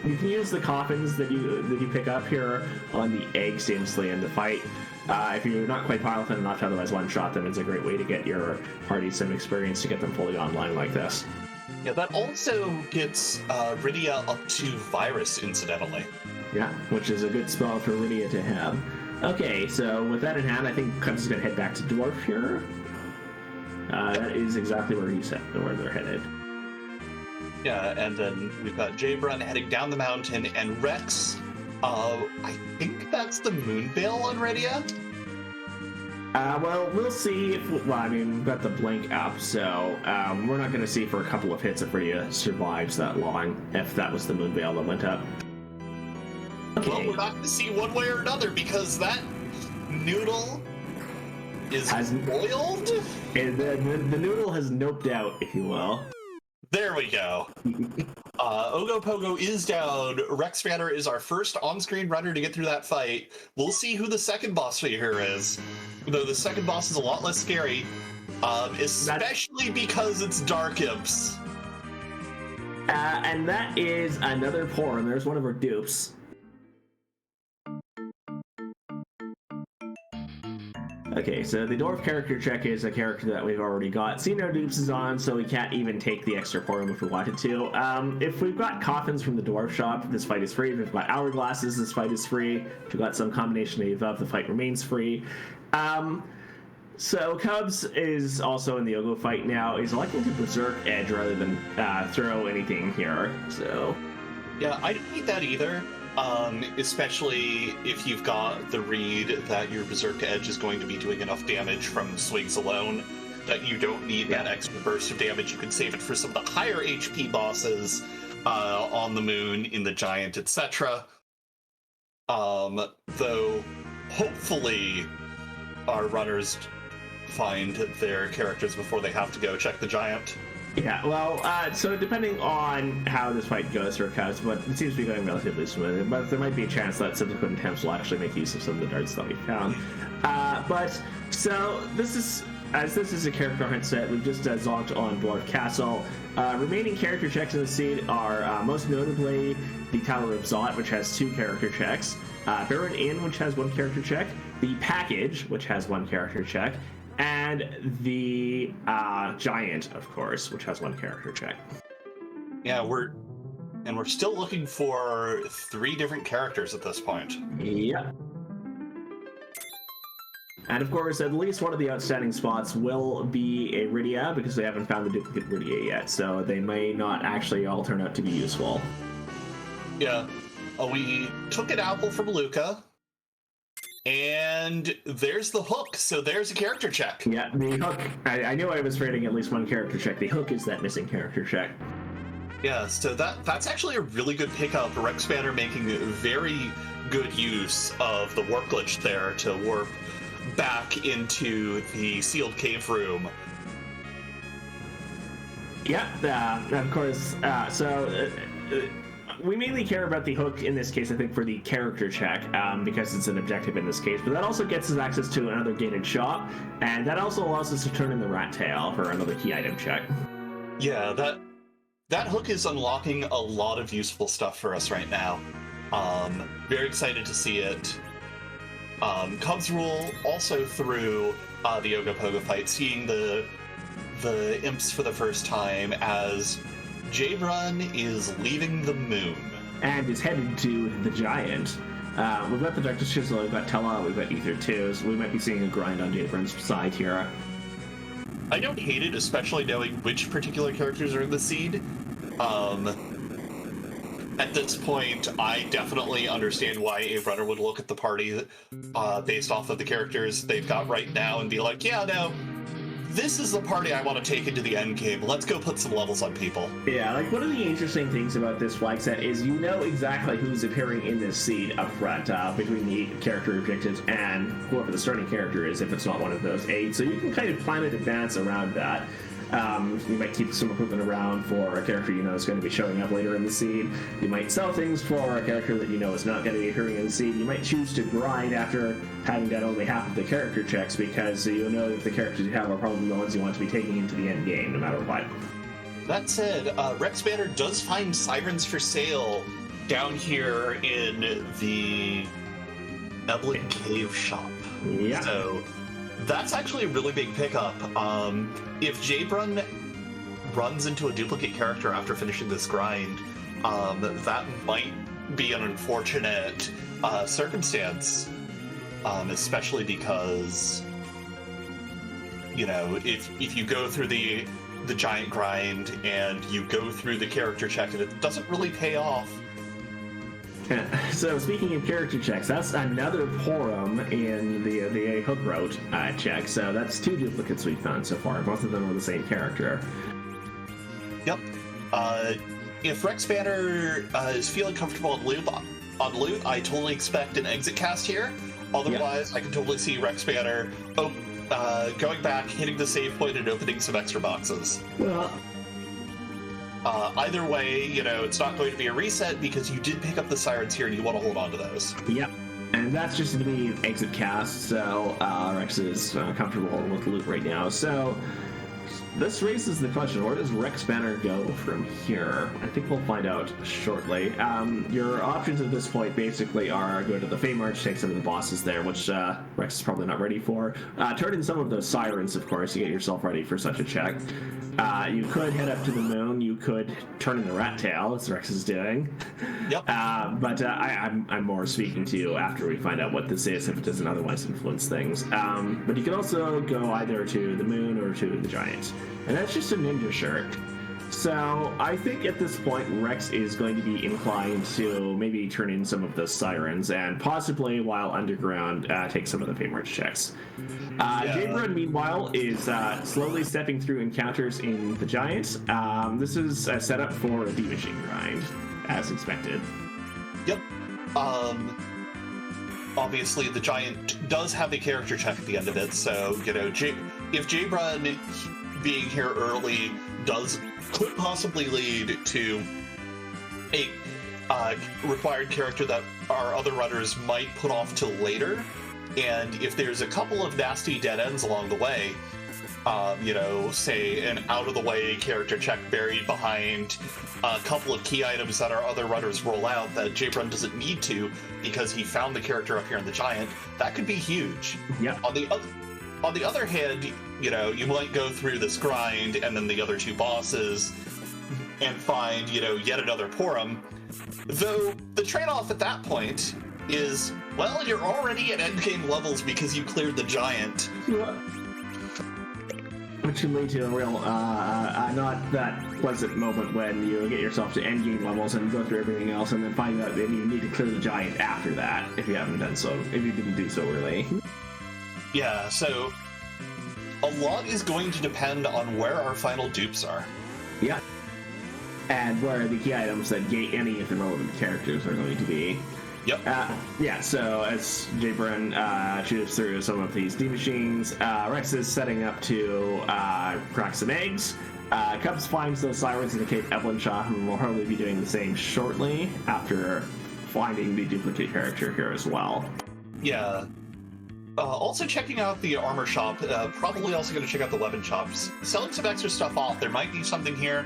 You can use the coffins that you pick up here on the eggs to instantly end the fight. If you're not quite powerful enough to otherwise one-shot them, it's a great way to get your party some experience to get them fully online like this. Yeah, that also gets Rydia up to Virus, incidentally. Yeah, which is a good spell for Rydia to have. Okay, so with that in hand, I think Cubs is going to head back to Dwarf here. That is exactly where where they're headed. Yeah, and then we've got Jabrun heading down the mountain, and Rex, I think that's the Moonveil on Rydia? Well, we'll see if... Well, I mean, we've got the blink up, so we're not going to see for a couple of hits if Rydia survives that long, if that was the Moonveil that went up. Okay. Well, we're not going to see one way or another because that noodle is boiled? The noodle has noped out, if you will. There we go. Ogopogo is down. Rex Banner is our first on-screen runner to get through that fight. We'll see who the second boss here is. Though the second boss is a lot less scary, especially because it's Dark Imps. And that is another porn. There's one of our dupes. Okay, so the dwarf character check is a character that we've already got. See, no dupes is on, so we can't even take the extra porum if we wanted to. If we've got coffins from the dwarf shop, this fight is free. If we've got hourglasses, this fight is free. If we've got some combination of above, the fight remains free. So Cubs is also in the Ogo fight now. He's electing to berserk edge rather than throw anything here. So yeah, I don't need that either. Especially if you've got the read that your Berserk Edge is going to be doing enough damage from swings alone, that you don't need that extra burst of damage. You can save it for some of the higher HP bosses on the moon, in the giant, etc. Though, hopefully, our runners find their characters before they have to go check the giant. Yeah, well, so depending on how this fight goes for Cubs, but it seems to be going relatively smooth, but there might be a chance that subsequent attempts will actually make use of some of the darts that we found. But, so, this is a character hunt set, we've just zonked on Dwarf Castle. Remaining character checks in the seed are most notably the Tower of Zot, which has 2 character checks, Baron Inn, which has 1 character check, the Package, which has 1 character check, and the Giant, of course, which has 1 character check. Yeah, we're still looking for 3 different characters at this point. Yep. And of course, at least one of the outstanding spots will be a Rydia, because they haven't found the duplicate Rydia yet, so they may not actually all turn out to be useful. Yeah. We took an apple from Luca. And there's the hook, so there's a character check. Yeah, the hook. I knew I was rating at least 1 character check. The hook is that missing character check. Yeah, so that's actually a really good pickup. Rex Banner making very good use of the warp glitch there to warp back into the sealed cave room. Yeah, of course. We mainly care about the hook in this case, I think, for the character check, because it's an objective in this case, but that also gets us access to another gated shop, and that also allows us to turn in the rat tail for another key item check. Yeah, that hook is unlocking a lot of useful stuff for us right now. Very excited to see it. Cubs Rule also through the Ogopogo fight, seeing the imps for the first time as Jabrun is leaving the moon. And is headed to the giant. We've got the Darkness Chisel, we've got Tella, we've got Ether 2, so we might be seeing a grind on Jabrun's side here. I don't hate it, especially knowing which particular characters are in the seed. At this point, I definitely understand why a runner would look at the party based off of the characters they've got right now and be like, yeah, no, this is the party I want to take into the end game. Let's go put some levels on people. Yeah, like one of the interesting things about this flag set is you know exactly who's appearing in this seed up front between the character objectives and whoever the starting character is if it's not one of those 8. So you can kind of plan in advance around that. You might keep some equipment around for a character you know is going to be showing up later in the seed. You might sell things for a character that you know is not going to be appearing in the seed. You might choose to grind after having done only half of the character checks because you know that the characters you have are probably the ones you want to be taking into the end game no matter what. That said, Rex Banner does find sirens for sale down here in the Evelyn Cave shop. Yeah. So that's actually a really big pickup. If Jabrun runs into a duplicate character after finishing this grind, that might be an unfortunate circumstance, especially because, you know, if you go through the giant grind and you go through the character check and it doesn't really pay off. So speaking of character checks, that's another Porum in the hook route check. So that's 2 duplicates we've found so far. Both of them are the same character. Yep. If Rex Banner is feeling comfortable on loot, I totally expect an exit cast here. Otherwise, I can totally see Rex Banner going back, hitting the save point, and opening some extra boxes. Well, either way, you know, it's not going to be a reset because you did pick up the sirens here and you want to hold on to those. Yep. And that's just going to be exit cast, so Rex is comfortable with loot right now. So this raises the question, where does Rex Banner go from here? I think we'll find out shortly. Your options at this point basically are go to the Fey March, take some of the bosses there, which Rex is probably not ready for. Turn in some of those sirens, of course, to get yourself ready for such a check. You could head up to the moon. You could turn in the rat tail, as Rex is doing. Yep. But I'm more speaking to you after we find out what this is, if it doesn't otherwise influence things. But you can also go either to the moon or to the giant. And that's just a ninja shirt. So I think at this point, Rex is going to be inclined to maybe turn in some of those sirens and possibly, while underground, take some of the Fey March checks. Jabrun, meanwhile, is slowly stepping through encounters in the Giant. This is a setup for a D-Machine grind, as expected. Yep. Obviously, the Giant does have a character check at the end of it, so, you know, if Jabrun being here early could possibly lead to a required character that our other runners might put off till later. And if there's a couple of nasty dead ends along the way, you know, say an out-of-the-way character check buried behind a couple of key items that our other runners roll out that Jabrun doesn't need to because he found the character up here in the Giant, that could be huge. Yeah. On the other hand, you know, you might go through this grind and then the other 2 bosses and find, you know, yet another Porum. Though the trade-off at that point is, well, you're already at endgame levels because you cleared the Giant. Yeah. Which can lead to a real, not that pleasant moment when you get yourself to endgame levels and go through everything else and then find out that you need to clear the Giant after that if you didn't do so early. Yeah, so a lot is going to depend on where our final dupes are. Yeah. And where the key items that gate any of the relevant characters are going to be. Yep. Yeah, so as Jabrun shoots through some of these D-Machines, Rex is setting up to crack some eggs. Cubs finds those sirens in the Cape Evelyn shop and will probably be doing the same shortly after finding the duplicate character here as well. Yeah. Also checking out the armor shop, probably also going to check out the weapon shops. Selling some extra stuff off. There might be something here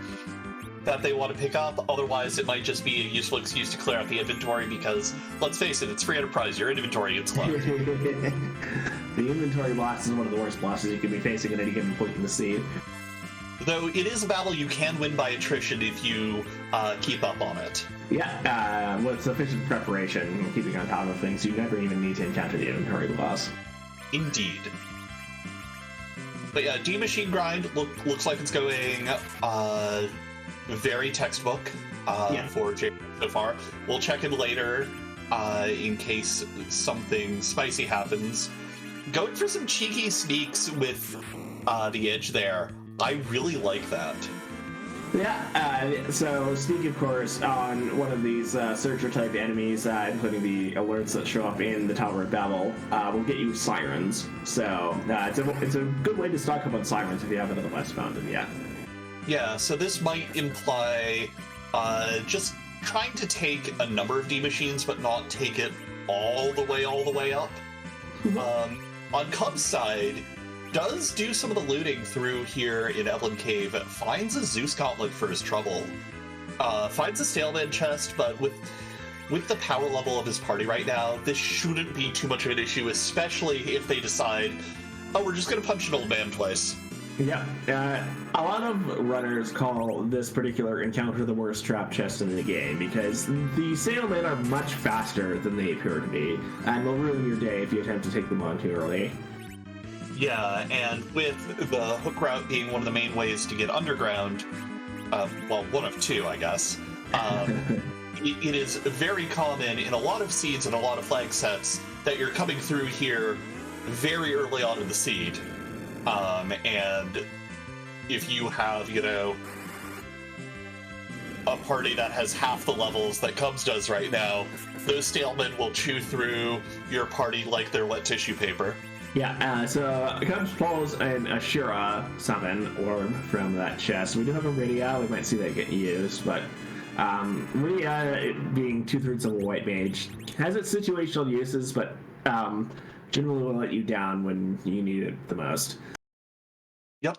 that they want to pick up, otherwise it might just be a useful excuse to clear out the inventory because, let's face it, it's free enterprise, your inventory gets low. The inventory box is one of the worst bosses you could be facing at any given point in the scene. Though it is a battle you can win by attrition if you keep up on it. Yeah, with sufficient preparation and keeping on top of things, you never even need to encounter the inventory loss. Indeed. But yeah, D-Machine grind looks like it's going very textbook for Jay so far. We'll check in later in case something spicy happens. Going for some cheeky sneaks with the edge there. I really like that. Yeah, so Sneak, of course, on one of these searcher-type enemies, including the alerts that show up in the Tower of Babel, will get you Sirens. So it's a good way to stock up on Sirens if you haven't otherwise found them yet. Yeah, so this might imply just trying to take a number of D machines, but not take it all the way up. On Cub's side, does do some of the looting through here in Evelyn Cave, finds a Zeus Gauntlet for his trouble, finds a Staleman chest, but with the power level of his party right now, this shouldn't be too much of an issue, especially if they decide, oh, we're just going to punch an old man twice. Yeah, a lot of runners call this particular encounter the worst trap chest in the game because the Sailmen are much faster than they appear to be, and will ruin your day if you attempt to take them on too early. Yeah, and with the hook route being one of the main ways to get underground, well, one of two, I guess, it is very common in a lot of seeds and a lot of flag sets that you're coming through here very early on in the seed. And if you have, a party that has half the levels that Cubs does right now, those Stalemen will chew through your party like they're wet tissue paper. Yeah, so Cubs pulls an Ashura summon orb from that chest. We do have a Rydia, we might see that get used, but Rydia, being 2/3 of a white mage, has its situational uses, but generally will let you down when you need it the most. Yep.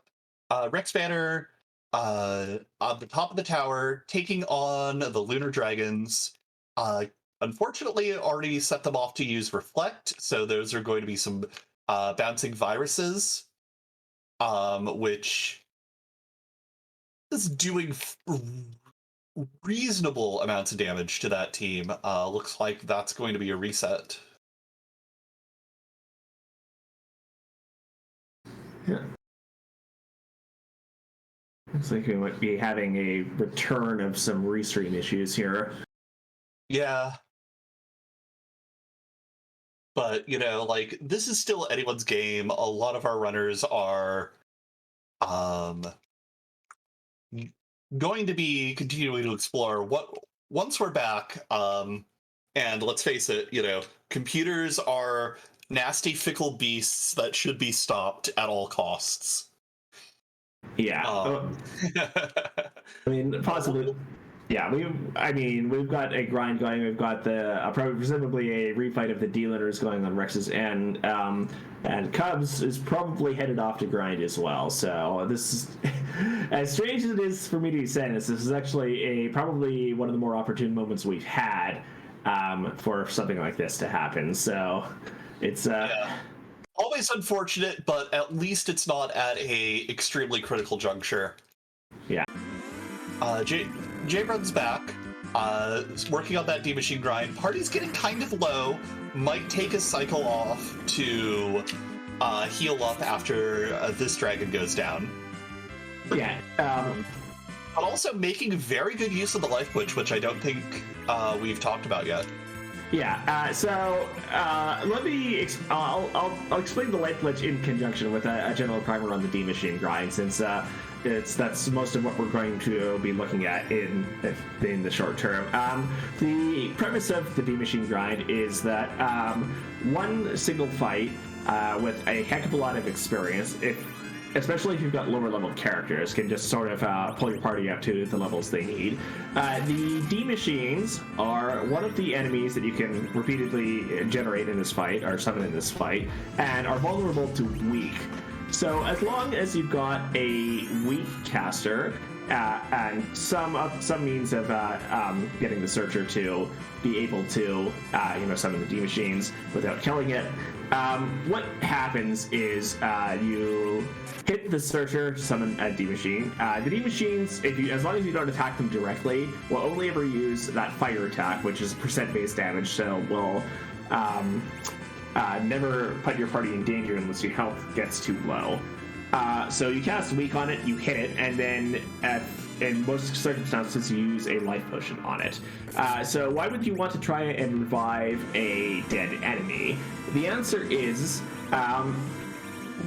Rex Banner on the top of the tower, taking on the Lunar Dragons. Unfortunately, it already set them off to use Reflect, so those are going to be some bouncing viruses, which is doing reasonable amounts of damage to that team. Looks like that's going to be a reset. Yeah. Looks like we might be having a return of some restream issues here. Yeah. But, this is still anyone's game. A lot of our runners are going to be continuing to explore once we're back, and let's face it, computers are nasty, fickle beasts that should be stopped at all costs. Yeah. I mean, possibly. Yeah, we've got a grind going. We've got presumably a refight of the D-Litters going on Rex's end, and Cubs is probably headed off to grind as well. So this is, as strange as it is for me to be saying this is actually probably one of the more opportune moments we've had for something like this to happen. So it's always unfortunate, but at least it's not at a extremely critical juncture. Yeah. Jay runs back, working on that D machine grind. Party's getting kind of low. Might take a cycle off to heal up after this dragon goes down. Yeah. But also making very good use of the life glitch, which I don't think we've talked about yet. Yeah. So let me. I'll explain the life glitch in conjunction with a general primer on the D machine grind, since that's most of what we're going to be looking at in the short term. The premise of the D machine grind is that one single fight with a heck of a lot of experience, especially if you've got lower level characters, can just sort of pull your party up to the levels they need. The D machines are one of the enemies that you can repeatedly generate in this fight, or summon in this fight, and are vulnerable to weak. So as long as you've got a weak caster and some means of getting the searcher to be able to summon the D machines without killing it, what happens is you hit the searcher, summon a D machine. The D machines, as long as you don't attack them directly, will only ever use that fire attack, which is percent-based damage, so will never put your party in danger unless your health gets too low. So you cast weak on it, you hit it, and then in most circumstances you use a life potion on it. So why would you want to try and revive a dead enemy? The answer is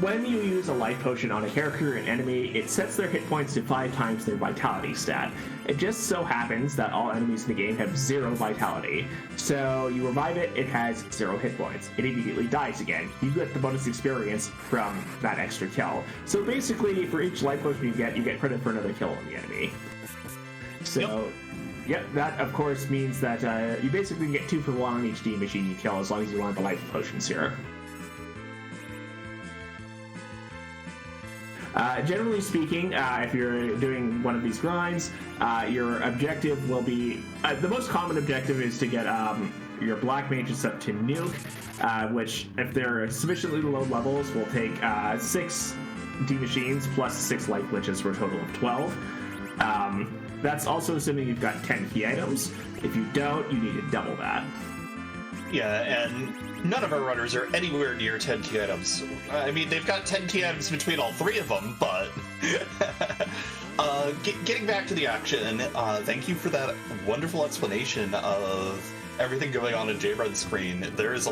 when you use a life potion on a character or an enemy, it sets their hit points to 5 times their vitality stat. It just so happens that all enemies in the game have 0 vitality. So you revive it, it has 0 hit points. It immediately dies again. You get the bonus experience from that extra kill. So basically, for each life potion you get credit for another kill on the enemy. So, yep, that of course means that you basically get 2 for 1 on each D machine you kill as long as you want the life potions here. Generally speaking, if you're doing one of these grinds, your objective will be... the most common objective is to get your black mages up to nuke, which, if they're sufficiently low levels, will take 6 D-machines plus 6 life glitches for a total of 12. That's also assuming you've got 10 key items. If you don't, you need to double that. Yeah, and none of our runners are anywhere near 10 key items. I mean, they've got 10 key items between all 3 of them, but... getting back to the action, thank you for that wonderful explanation of everything going on in J-Run's screen. There's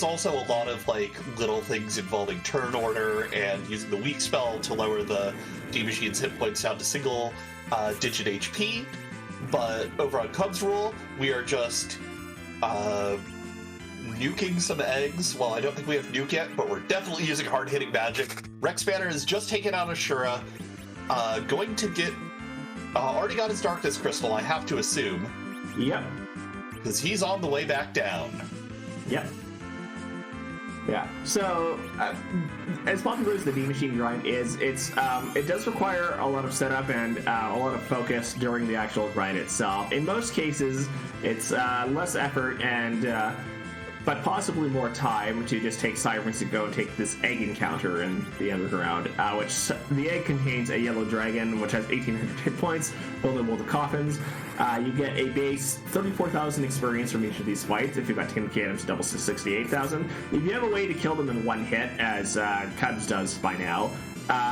also a lot of, like, little things involving turn order and using the weak spell to lower the D-Machine's hit points down to single digit HP. But over on Cub's Rule, we are just... nuking some eggs. Well, I don't think we have nuke yet, but we're definitely using hard-hitting magic. Rex Banner has just taken out Ashura, going to get... already got his Darkness Crystal, I have to assume. Yep. Because he's on the way back down. Yep. Yeah. So, as popular as the D-Machine grind is, it does require a lot of setup and a lot of focus during the actual grind itself. In most cases, it's less effort and... but possibly more time to just take Sirens to go and take this egg encounter in the underground, which the egg contains a yellow dragon, which has 1,800 hit points, vulnerable to coffins. You get a base 34,000 experience from each of these fights. If you've got 10 key items, it doubles to 68,000. If you have a way to kill them in one hit, as Cubs does by now,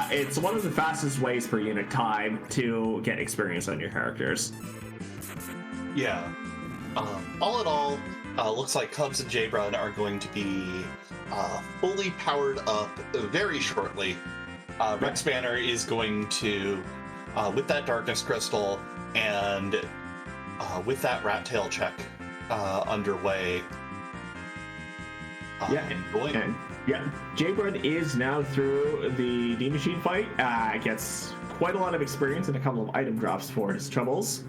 it's one of the fastest ways per unit time to get experience on your characters. Yeah. All in all, looks like Cubs and J-Run are going to be fully powered up very shortly. Rex Banner is going to, with that Darkness Crystal and with that Rat Tail check underway. J-Run is now through the D-Machine fight. Gets quite a lot of experience and a couple of item drops for his troubles.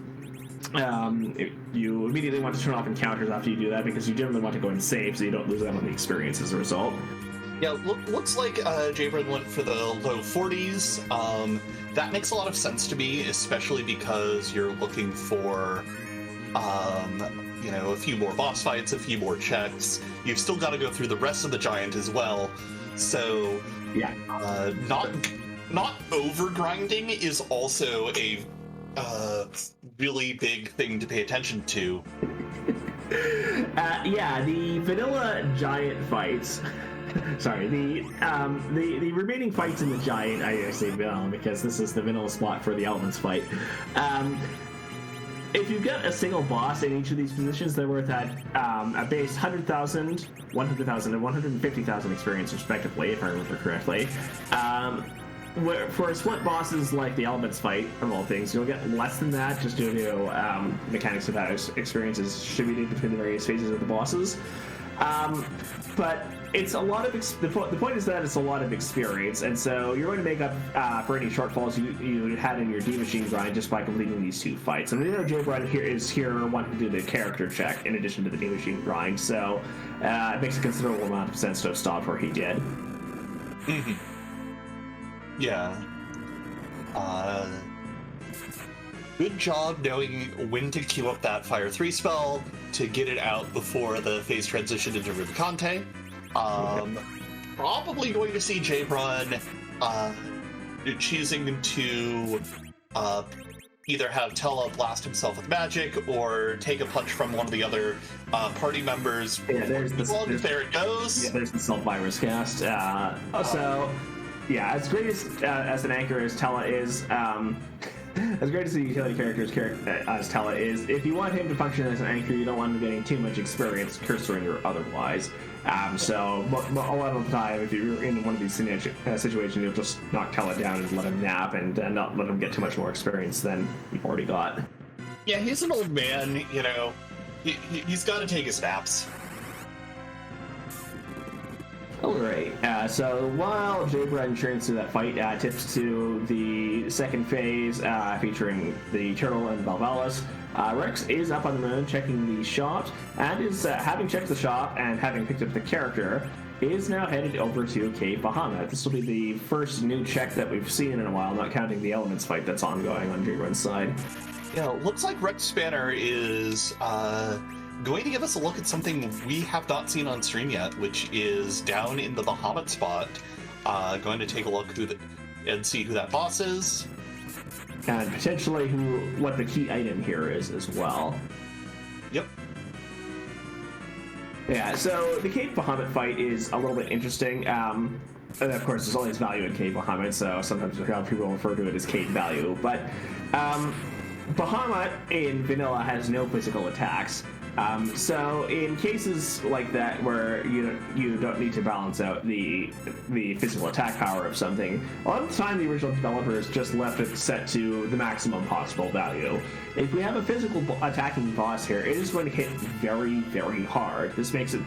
You immediately want to turn off encounters after you do that because you generally want to go and save so you don't lose out on the experience as a result. Yeah, looks like J-Brand went for the low 40s. That makes a lot of sense to me, especially because you're looking for, a few more boss fights, a few more checks. You've still got to go through the rest of the giant as well. So, yeah, not over grinding is also a really big thing to pay attention to. The vanilla giant fights. Sorry, the remaining fights in the giant. I say vanilla because this is the vanilla spot for the elements fight. If you get a single boss in each of these positions, they're worth at a base 100,000, 100,000, and 150,000 experience, respectively, if I remember correctly. For split bosses like the elements fight, of all things, you'll get less than that just due to mechanics of how experience is distributed between the various phases of the bosses. But it's a lot of the point is that it's a lot of experience, and so you're going to make up for any shortfalls you had in your D-Machine grind just by completing these 2 fights. And we know J-Brand is here wanting to do the character check in addition to the D-Machine grind, so it makes a considerable amount of sense to have stopped where he did. Mm-hmm. Yeah. Good job knowing when to queue up that Fire 3 spell to get it out before the phase transition into Rubicante. Probably going to see J-Run choosing to either have Tella blast himself with magic or take a punch from one of the other party members. Yeah, there it goes. Yeah, there's the self-virus cast. As great as an anchor as Tella is, as great as the utility characters as Tella is, if you want him to function as an anchor, you don't want him getting too much experience cursing or otherwise. So a lot of the time, if you're in one of these situations, you'll just knock Tella down and let him nap and not let him get too much more experience than you've already got. Yeah, he's an old man, you know. He's got to take his naps. Alright, so while J-Brun turns to that fight, tips to the second phase featuring the Turtle and Balvalis, Rex is up on the moon checking the shop, and is, having checked the shop and having picked up the character, is now headed over to Cave Bahamut. This will be the first new check that we've seen in a while, not counting the Elements fight that's ongoing on J-Brun's side. Yeah, looks like Rex Spanner is going to give us a look at something we have not seen on stream yet, which is down in the Bahamut spot. Going to take a look and see who that boss is. And potentially what the key item here is as well. Yep. Yeah, so the Cave Bahamut fight is a little bit interesting. And of course, there's always value in Cave Bahamut, so sometimes people refer to it as Cave value. But Bahamut in vanilla has no physical attacks. So in cases like that where you don't need to balance out the physical attack power of something, a lot of the time the original developers just left it set to the maximum possible value. If we have a physical attacking boss here, it is going to hit very, very hard. This makes it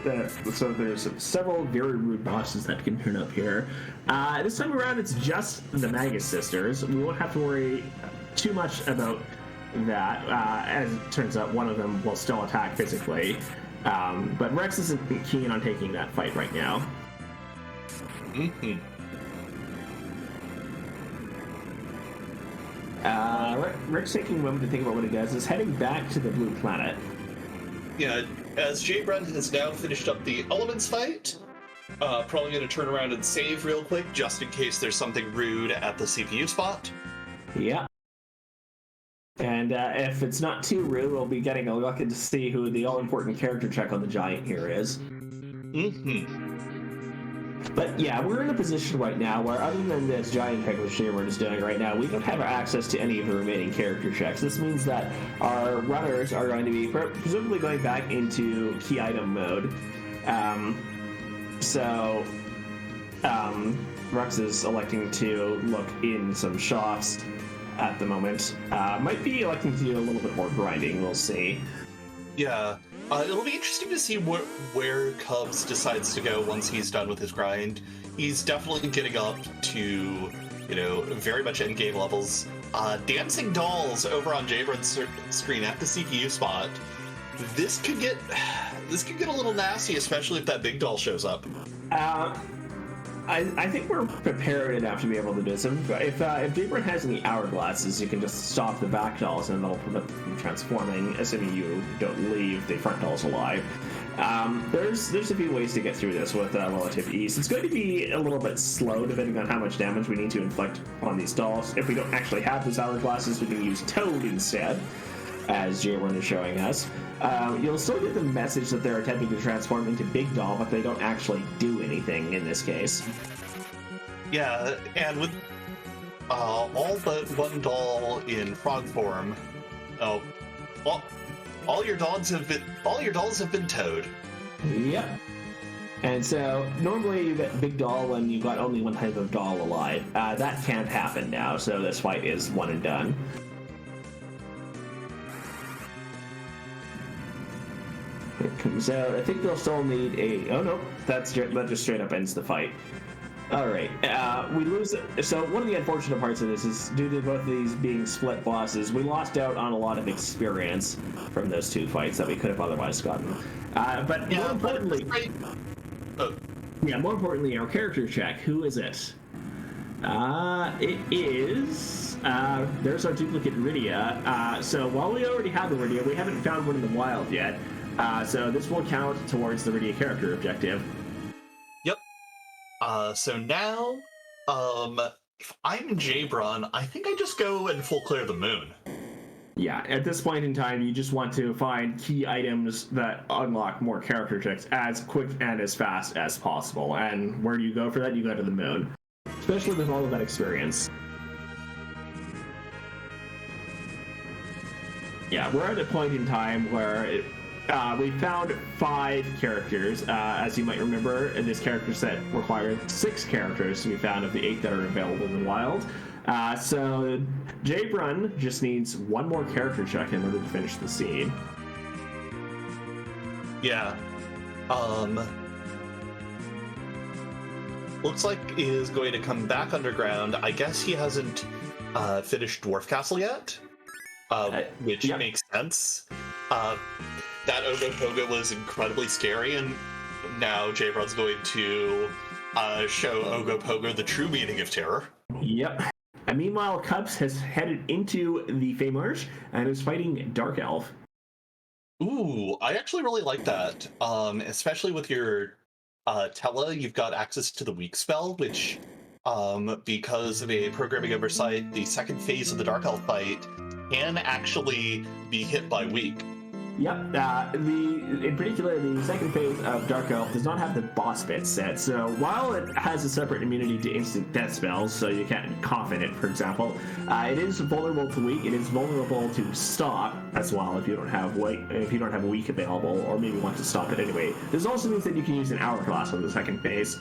so there's several very rude bosses that can turn up here. This time around, it's just the Magus Sisters. We won't have to worry too much about that. As it turns out, one of them will still attack physically, but Rex isn't keen on taking that fight right now. Rex, taking a moment to think about what he does, is heading back to the blue planet. Yeah, as J-Brun has now finished up the Elements fight, probably going to turn around and save real quick, just in case there's something rude at the CPU spot. Yeah. And if it's not too rude, we'll be getting a look to see who the all-important character check on the Giant here is. But yeah, we're in a position right now where, other than this Giant check which J-Brun is doing right now, we don't have access to any of the remaining character checks. This means that our runners are going to be presumably going back into key item mode. Rex is electing to look in some shops at the moment. Might be electing to do a little bit more grinding, we'll see. Yeah, it'll be interesting to see where Cubs decides to go once he's done with his grind. He's definitely getting up to, very much endgame levels. Dancing dolls over on J-Brun's screen at the CPU spot. This could get a little nasty, especially if that big doll shows up. I think we're prepared enough to be able to do this. If J-Brun has any hourglasses, you can just stop the back dolls and they'll prevent them from transforming, assuming you don't leave the front dolls alive. There's a few ways to get through this with relative ease. It's going to be a little bit slow depending on how much damage we need to inflict on these dolls. If we don't actually have those hourglasses, we can use Toad instead, as J-Brun is showing us. You'll still get the message that they're attempting to transform into Big Doll, but they don't actually do anything in this case. Yeah, and with all but one doll in frog form, all your dolls have been Toad. Yep. And so normally you get Big Doll when you've got only one type of doll alive. That can't happen now, so this fight is one and done. It comes out. I think they'll still need a... Oh, no. That just straight up ends the fight. Alright. We lose... So one of the unfortunate parts of this is, due to both of these being split bosses, we lost out on a lot of experience from those two fights that we could have otherwise gotten. But more importantly... more importantly, our character check. Who is it? It is... there's our duplicate Rydia. So while we already have the Rydia, we haven't found one in the wild yet. So this will count towards the Rydia character objective. Yep. So now, if I'm J-Brun, I think I just go and full clear the moon. Yeah, at this point in time, you just want to find key items that unlock more character checks as quick and as fast as possible. And where do you go for that? You go to the moon. Especially with all of that experience. Yeah, we're at a point in time where we found 5 characters. As you might remember, this character set required 6 characters to be found of the 8 that are available in the wild. So Jaybrun just needs 1 more character check in order to finish the scene. Yeah. Looks like he is going to come back underground. I guess he hasn't finished Dwarf Castle yet, which yep. makes sense. That Ogopogo was incredibly scary, and now Jaybrun's going to show Ogopogo the true meaning of terror. Yep. And meanwhile, Cubs has headed into the Fey Marsh and is fighting Dark Elf. Ooh, I actually really like that. Especially with your Tella, you've got access to the weak spell, which, because of a programming oversight, the second phase of the Dark Elf fight can actually be hit by weak. Yep. In particular, the second phase of Dark Elf does not have the boss bit set, so while it has a separate immunity to instant death spells, so you can't cough in it, for example, it is vulnerable to weak. It is vulnerable to stop as well if you don't have weak available, or maybe want to stop it anyway. This also means that you can use an hourglass on the second phase.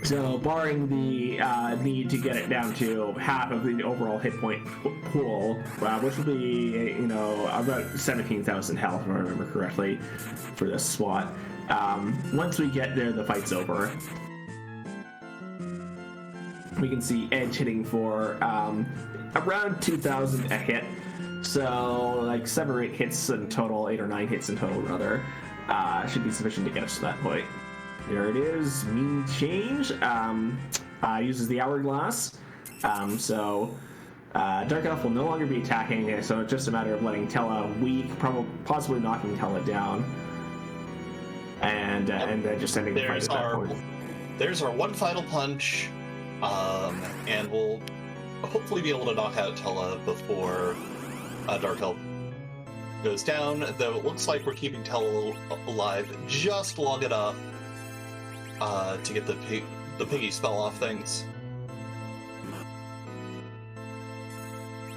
So, barring the need to get it down to half of the overall hit point pool, which will be, about 17,000 health, if I remember correctly, for this SWAT. Once we get there, the fight's over. We can see Edge hitting for around 2,000 a hit. So, like 7 or 8 hits in total, 8 or 9 hits in total, rather, should be sufficient to get us to that point. There it is. Mean change. Uses the hourglass. So Dark Elf will no longer be attacking, so it's just a matter of letting Tella weak, possibly knocking Tella down, and then just ending the fight at that point. There's our one final punch, and we'll hopefully be able to knock out Tella before Dark Elf goes down, though it looks like we're keeping Tella alive just long enough to get the piggy spell off things.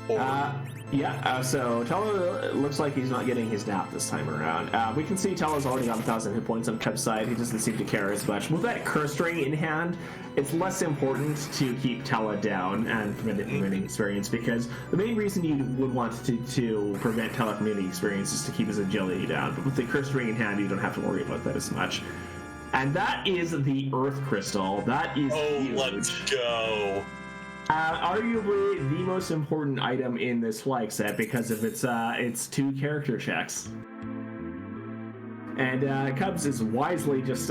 So Tella looks like he's not getting his nap this time around. We can see Tella's already got 1,000 hit points on Cub's side. He doesn't seem to care as much. With that curse ring in hand, it's less important to keep Tella down and prevent it from getting experience, because the main reason you would want to prevent Tella from getting experience is to keep his agility down. But with the curse ring in hand, you don't have to worry about that as much. And that is the Earth Crystal. That is huge. Let's go. Arguably the most important item in this flag set because of its 2 character checks. And Cubs is wisely just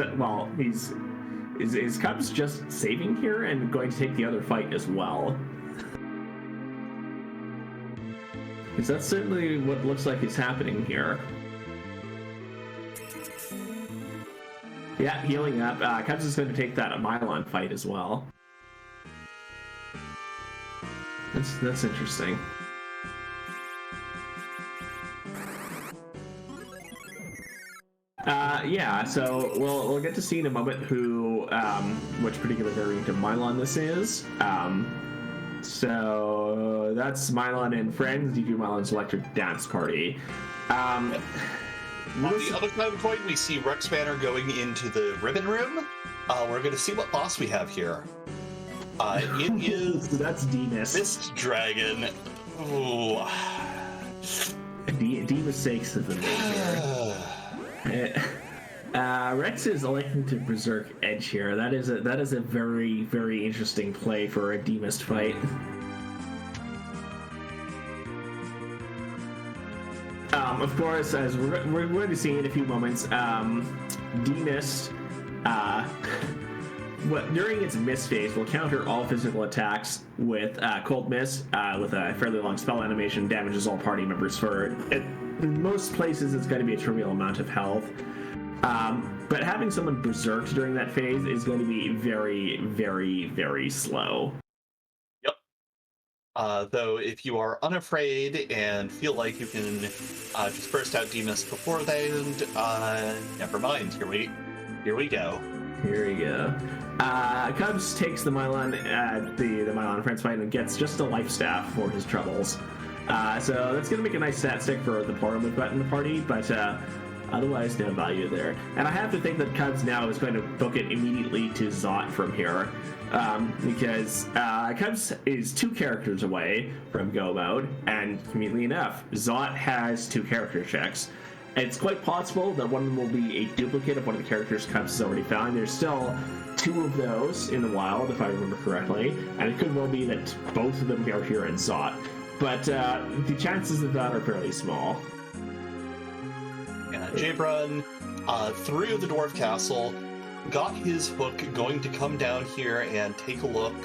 is Cubs just saving here and going to take the other fight as well? Because that's certainly what looks like is happening here. Yeah, healing up. Cubs is going to take that Mylon fight as well. That's interesting. So we'll get to see in a moment which particular variant of Mylon this is. So that's Mylon and Friends, DQ Mylon's Electric Dance Party. On the other side of the coin, we see Rex Banner going into the Ribbon Room. We're going to see what boss we have here. It is... That's Demas. Mist Dragon. Ooh. Demas sakes of the name. Rex is electing to Berserk Edge here. That is a very, very interesting play for a Demas fight. Of course, as we're going to see in a few moments, Demas, during its Mist phase, will counter all physical attacks with Cold Mist, with a fairly long spell animation, damages all party members in most places it's going to be a trivial amount of health. But having someone berserked during that phase is going to be very, very, very slow. Though if you are unafraid and feel like you can just burst out Demas before then, never mind. Here we go. Here we go. Cubs takes the Mylon, the Mylon Prince fight and gets just a life staff for his troubles. So that's going to make a nice stat stick for the Portal move button in the party, but otherwise no value there. And I have to think that Cubs now is going to book it immediately to Zot from here, because Cubs is 2 characters away from Go Mode, and conveniently enough, Zot has 2 character checks. It's quite possible that one of them will be a duplicate of one of the characters Cubs has already found. There's still 2 of those in the wild, if I remember correctly, and it could well be that both of them are here in Zot. But the chances of that are fairly small. Yeah, Jabrun, through the Dwarf Castle, got his hook, going to come down here and take a look.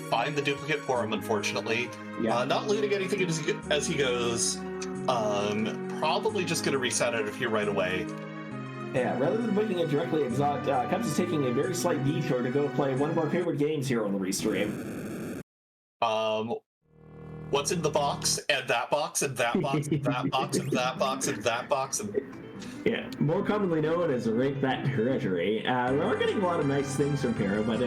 Find the duplicate for him, unfortunately. Yeah. Not looting anything as he goes. Probably just going to reset out of here right away. Yeah, rather than booking it directly at Zot, Cubs is taking a very slight detour to go play one of our favorite games here on the Restream. What's in the box, and that box, and that box, and that box, and that box, and that box, and... Yeah, more commonly known as Rake That Treasury. We are getting a lot of nice things from here, but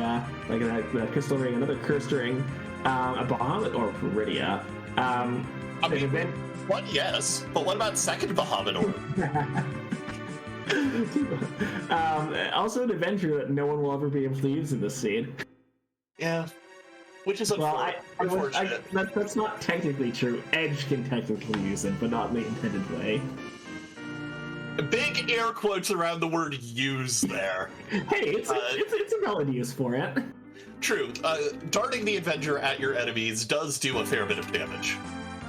like the Crystal Ring, another Cursed Ring, a Bahamut or Peridia. I mean, what? Yes, but what about second Bahamut Orb? Also an adventure that no one will ever be able to use in this scene. Yeah, which is unfortunate. That's not technically true. Edge can technically use it, but not in the intended way. Big air quotes around the word "use" there. Hey, it's a valid use for it. True. Darting the Avenger at your enemies does do a fair bit of damage.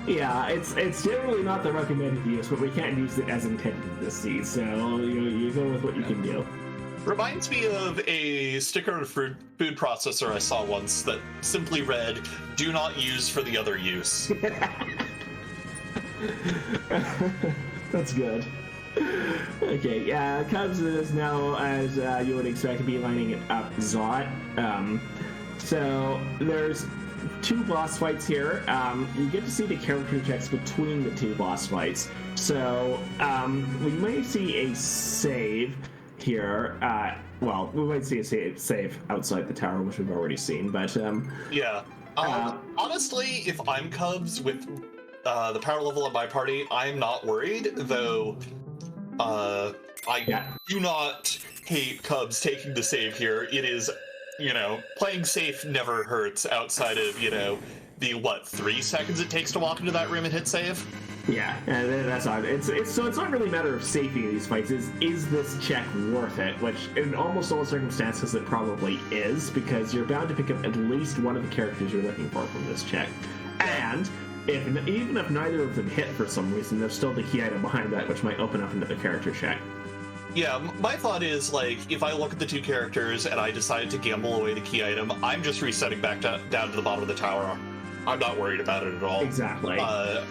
Yeah, it's generally not the recommended use, but we can't use it as intended this season, so you go with what you can do. Reminds me of a sticker food processor I saw once that simply read, "Do not use for the other use." That's good. Okay, yeah, Cubs is now, as you would expect, to be lining it up Zot. So there's 2 boss fights here. You get to see the character checks between the 2 boss fights. So we might see a save here. Well, we might see a save outside the tower, which we've already seen, but... yeah. Honestly, if I'm Cubs with the power level of my party, I'm not worried, though I do not hate Cubs taking the save here. It is... playing safe never hurts outside of, the 3 seconds it takes to walk into that room and hit save? Yeah, and that's odd. It's not really a matter of safety in these fights. Is this check worth it? Which, in almost all circumstances, it probably is, because you're bound to pick up at least one of the characters you're looking for from this check. And even if neither of them hit for some reason, there's still the key item behind that, which might open up another character check. Yeah, my thought is, if I look at the 2 characters and I decide to gamble away the key item, I'm just resetting back down to the bottom of the tower. I'm not worried about it at all. Exactly. The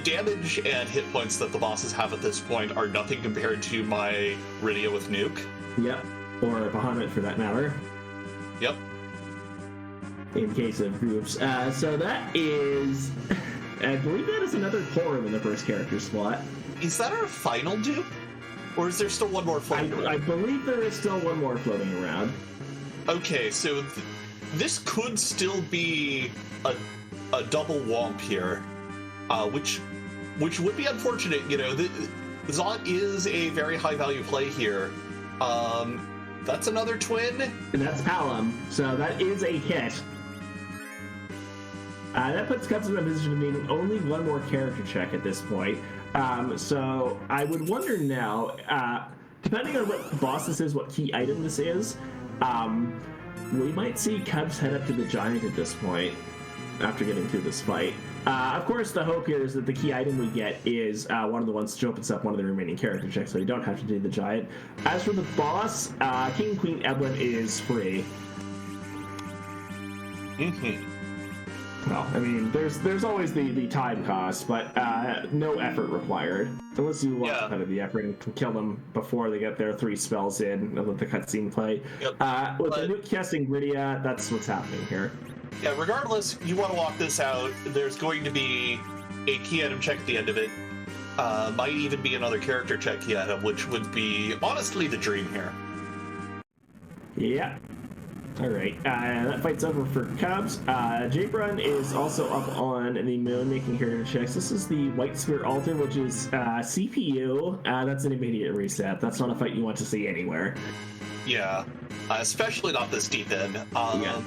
damage and hit points that the bosses have at this point are nothing compared to my Rydia with Nuke. Yep. Or Bahamut, for that matter. Yep. In case of groups. So that is... I believe that is another Porum in the first character slot. Is that our final dupe? Or is there still one more floating around? I believe there is still one more floating around. Okay, so this could still be a double womp here, which would be unfortunate. Zot is a very high value play here. That's another twin. And that's Palom, so that is a hit. That puts Cubs in a position of needing only one more character check at this point. So I would wonder now, depending on what boss this is, what key item this is, we might see Cubs head up to the Giant at this point, after getting through this fight. Of course, the hope here is that the key item we get is one of the ones that opens up one of the remaining character checks, so you don't have to do the Giant. As for the boss, King Queen Evelyn is free. Mm-hmm. Well, I mean, there's always the time cost, but no effort required. Unless you want to put in the effort and kill them before they get their 3 spells in and let the cutscene play. Yep. With the nuke casting Rydia, that's what's happening here. Yeah, regardless, you want to walk this out, there's going to be a key item check at the end of it. Might even be another character check yet, which would be honestly the dream here. Yeah. All right. That fight's over for Cubs. J-Brun is also up on the moon making character checks. This is the White Spear Altar, which is CPU. That's an immediate reset. That's not a fight you want to see anywhere. Yeah, especially not this deep in. Yeah.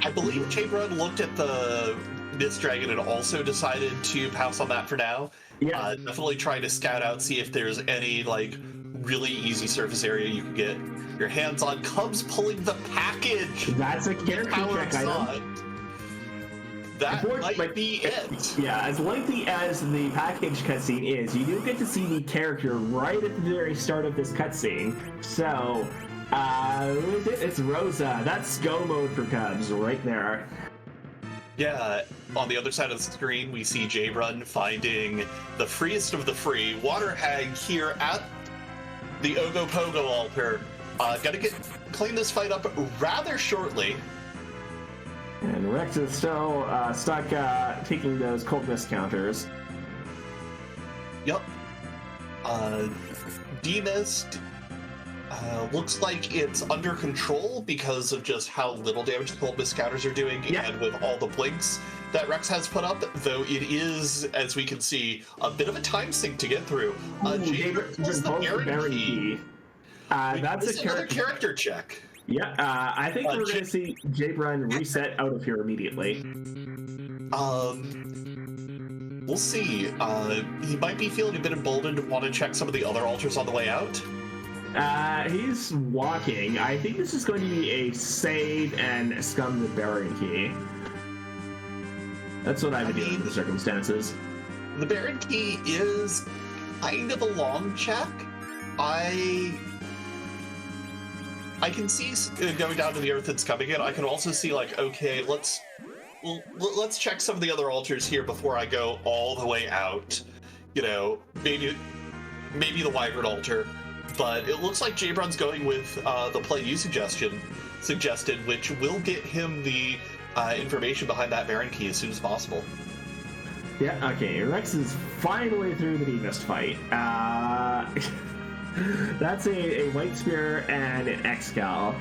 I believe J-Brun looked at the Mist Dragon and also decided to pass on that for now. Yeah. Definitely trying to scout out, see if there's any like really easy surface area you can get your hands on. Cubs pulling the package. That's a character check item. That might be it. Yeah, as lengthy as the package cutscene is, you do get to see the character right at the very start of this cutscene. So, who is it? It's Rosa. That's go mode for Cubs right there. Yeah, on the other side of the screen, we see J-Brun finding the freest of the free, Water Hag, here at the Ogopogo altar. Gotta clean this fight up rather shortly. And Rex is still stuck taking those cold mist counters. Yep. D-Mist looks like it's under control because of just how little damage the cold mist counters are doing, and with all the blinks that Rex has put up, though it is, as we can see, a bit of a time sink to get through. J-Brun was the Baron Key. That's another character check. Yeah, I think we're going to see J-Brun reset out of here immediately. We'll see. He might be feeling a bit emboldened to want to check some of the other altars on the way out. He's walking. I think this is going to be a save and scum the Baron Key. That's what I would do in the circumstances. The Baron Key is kind of a long check. I can see going down to the earth and scumming it. I can also see, like, okay, let's check some of the other altars here before I go all the way out. You know, maybe the Wyvern altar. But it looks like J-Brun's going with the play you suggested, which will get him the information behind that Baron Key as soon as possible. Yeah, okay, Rex is finally through the D-Mist fight. That's a White Spear and an Excal.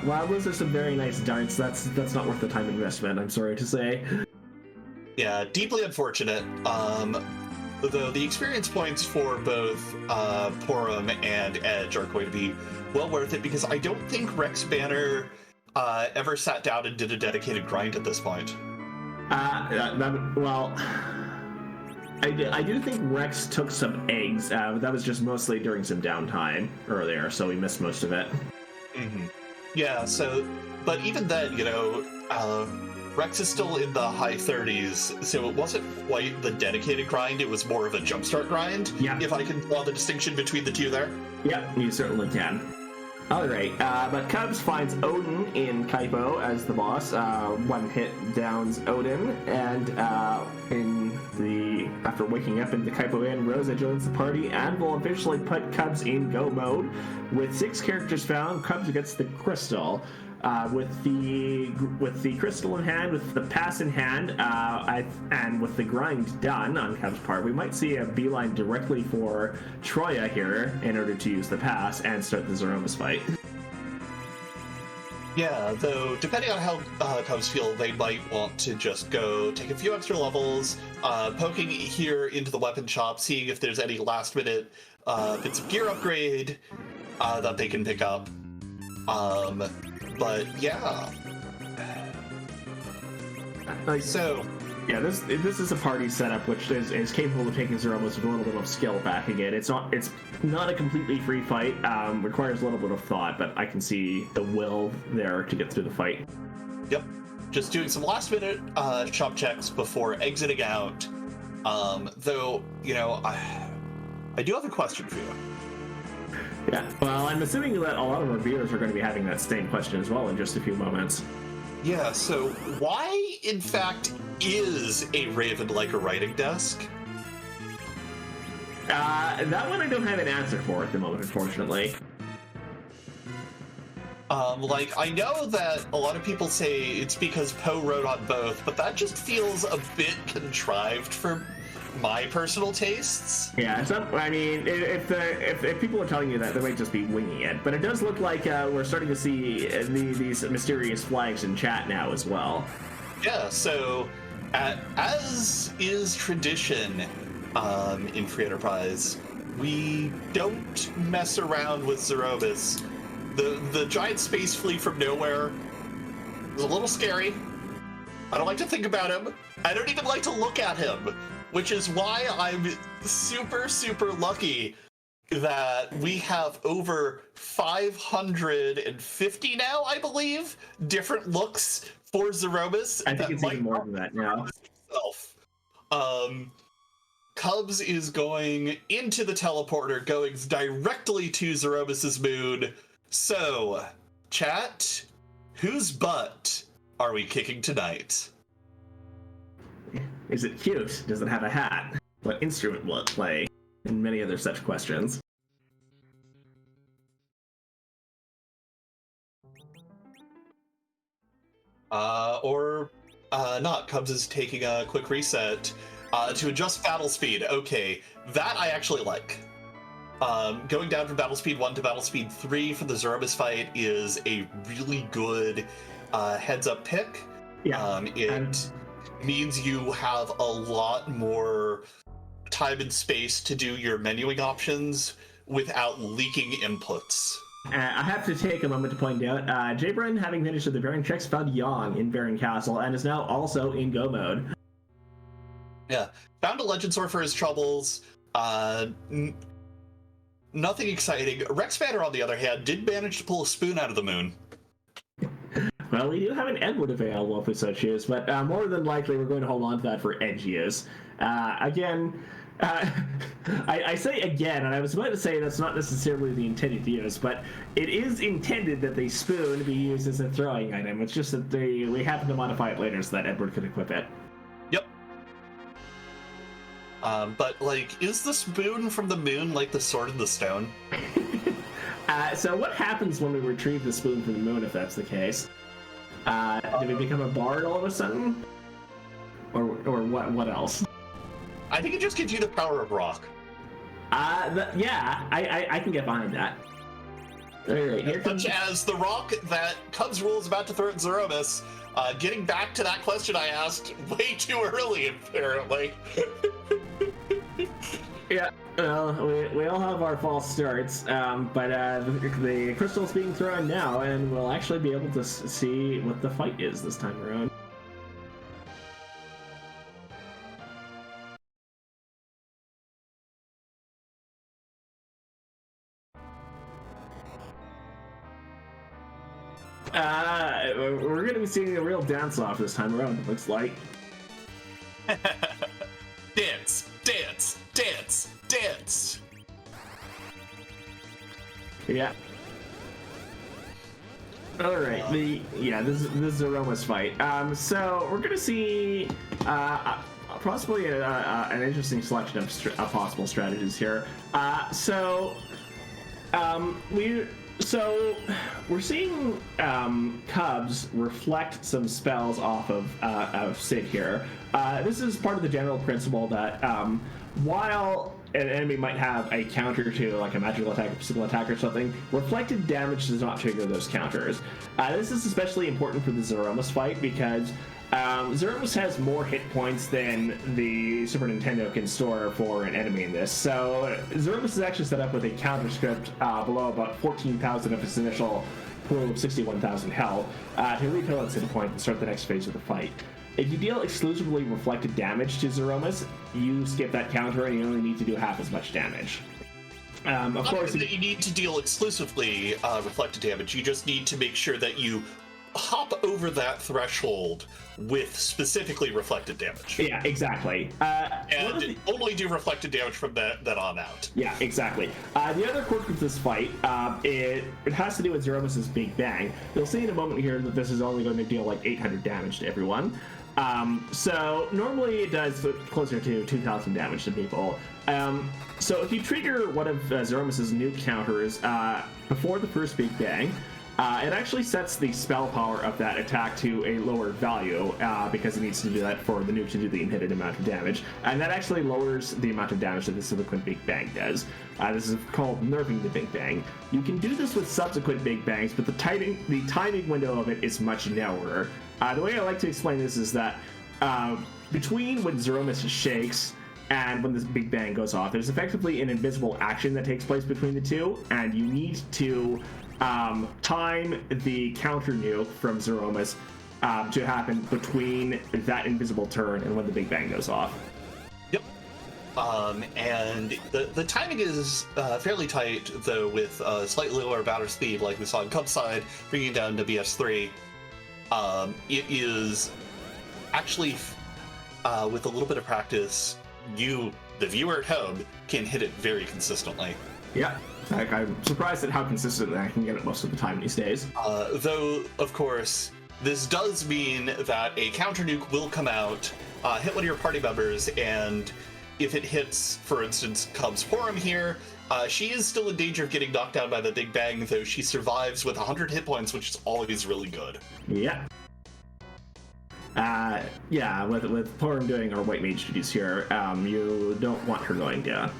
While those are some very nice darts, that's not worth the time investment, I'm sorry to say. Yeah, deeply unfortunate. Though the experience points for both Porum and Edge are going to be well worth it, because I don't think Rex Banner ever sat down and did a dedicated grind at this point. Well, I do think Rex took some eggs. That was just mostly during some downtime earlier, so we missed most of it. Mm-hmm. Yeah, so, but even then, you know, Rex is still in the high 30s, so it wasn't quite the dedicated grind, it was more of a jumpstart grind, if I can draw the distinction between the two there. Yeah, you certainly can. Alright, but Cubs finds Odin in Kaipo as the boss. One hit downs Odin, and after waking up in the Kaipo Inn, Rosa joins the party and will officially put Cubs in go mode. With 6 characters found, Cubs gets the crystal. With the crystal in hand, with the pass in hand, and with the grind done on Cub's part, we might see a beeline directly for Troya here in order to use the pass and start the Zeromus fight. Yeah, though, depending on how Cubs feel, they might want to just go take a few extra levels, poking here into the weapon shop, seeing if there's any last-minute bits of gear upgrade that they can pick up. But yeah. Yeah, this is a party setup which is capable of taking Zeromus with a little bit of skill back again. It's not a completely free fight. Requires a little bit of thought, but I can see the will there to get through the fight. Yep. Just doing some last minute shop checks before exiting out. Though, you know, I do have a question for you. Yeah, well, I'm assuming that a lot of our viewers are going to be having that same question as well in just a few moments. Yeah, so why, in fact, is a Raven like a writing desk? That one I don't have an answer for at the moment, unfortunately. Like, I know that a lot of people say it's because Poe wrote on both, but that just feels a bit contrived for my personal tastes. Yeah, it's up. I mean, if people are telling you that, they might just be winging it. But it does look like we're starting to see these mysterious flags in chat now as well. Yeah, so as is tradition in Free Enterprise, we don't mess around with Zerobus. The giant space flea from nowhere is a little scary. I don't like to think about him. I don't even like to look at him, which is why I'm super, super lucky that we have over 550 now, I believe, different looks for Zerobus. I think it's even more than that now. Cubs is going into the teleporter, going directly to Zerobus's moon. So, chat, whose butt are we kicking tonight? Is it cute? Does it have a hat? What instrument will it play? And many other such questions. Or not. Cubs is taking a quick reset to adjust battle speed. Okay, that I actually like. Going down from battle speed 1 to battle speed 3 for the Zerobus fight is a really good heads-up pick. Yeah. It means you have a lot more time and space to do your menuing options without leaking inputs. I have to take a moment to point out, Jabron, having finished with the variant checks, found Yang in Baron Castle and is now also in Go mode. Yeah, found a Legend Sword for his troubles. Nothing exciting. Rex Banner, on the other hand, did manage to pull a spoon out of the moon. Well, we do have an Edward available if we so choose, but more than likely we're going to hold on to that for edge use. Again, I say again, and I was about to say that's not necessarily the intended use, but it is intended that the spoon be used as a throwing item. It's just that we happen to modify it later so that Edward could equip it. Yep. But, like, is the spoon from the moon like the sword in the stone? So what happens when we retrieve the spoon from the moon, if that's the case? Do we become a bard all of a sudden? Or what else? I think it just gives you the power of rock. Yeah, I can get behind that. Alright, here comes... Such as the rock that Cubs Rule is about to throw at Zerobus. Getting back to that question I asked way too early, apparently. Yeah, well, we all have our false starts, but the crystal's being thrown now, and we'll actually be able to see what the fight is this time around. We're going to be seeing a real dance-off this time around, it looks like. Dance, dance, dance, dance. Yeah. All right. This is a Roma's fight. So we're gonna see possibly an interesting selection of possible strategies here. We're seeing Cubs reflect some spells off of Sid here. This is part of the general principle that while an enemy might have a counter to like a magical attack or physical attack or something, reflected damage does not trigger those counters. This is especially important for the Zeromos fight because Zeromos has more hit points than the Super Nintendo can store for an enemy in this. So Zeromos is actually set up with a counter script below about 14,000 of its initial pool of 61,000 health to refill its hit point and start the next phase of the fight. If you deal exclusively reflected damage to Zeromos, you skip that counter and you only need to do half as much damage. Of course, you need to deal exclusively reflected damage. You just need to make sure that you hop over that threshold with specifically reflected damage. Yeah, exactly. And only do reflected damage from that on out. Yeah, exactly. The other quirk of this fight, it has to do with Zeromos' Big Bang. You'll see in a moment here that this is only going to deal like 800 damage to everyone. So normally it does closer to 2,000 damage to people. So if you trigger one of Zeromos' nuke counters before the first Big Bang, it actually sets the spell power of that attack to a lower value because it needs to do that for the nuke to do the intended amount of damage. And that actually lowers the amount of damage that the subsequent Big Bang does. This is called nerfing the Big Bang. You can do this with subsequent Big Bangs, but the timing window of it is much narrower. The way I like to explain this is that between when Zeromus shakes and when this Big Bang goes off, there's effectively an invisible action that takes place between the two, and you need to time the counter nuke from Zeromus to happen between that invisible turn and when the Big Bang goes off. Yep. And the timing is fairly tight, though, with slightly lower battle speed, like we saw in Cub's side, bringing it down to BS3. It is actually, with a little bit of practice, you, the viewer at home, can hit it very consistently. Yeah, I'm surprised at how consistently I can get it most of the time these days. Though, of course, this does mean that a counter nuke will come out, hit one of your party members, and if it hits, for instance, Cub's Forum here, she is still in danger of getting knocked down by the Big Bang, though she survives with 100 hit points, which is always really good. Yeah. Yeah, with Forum doing our White Mage duties here, you don't want her going down.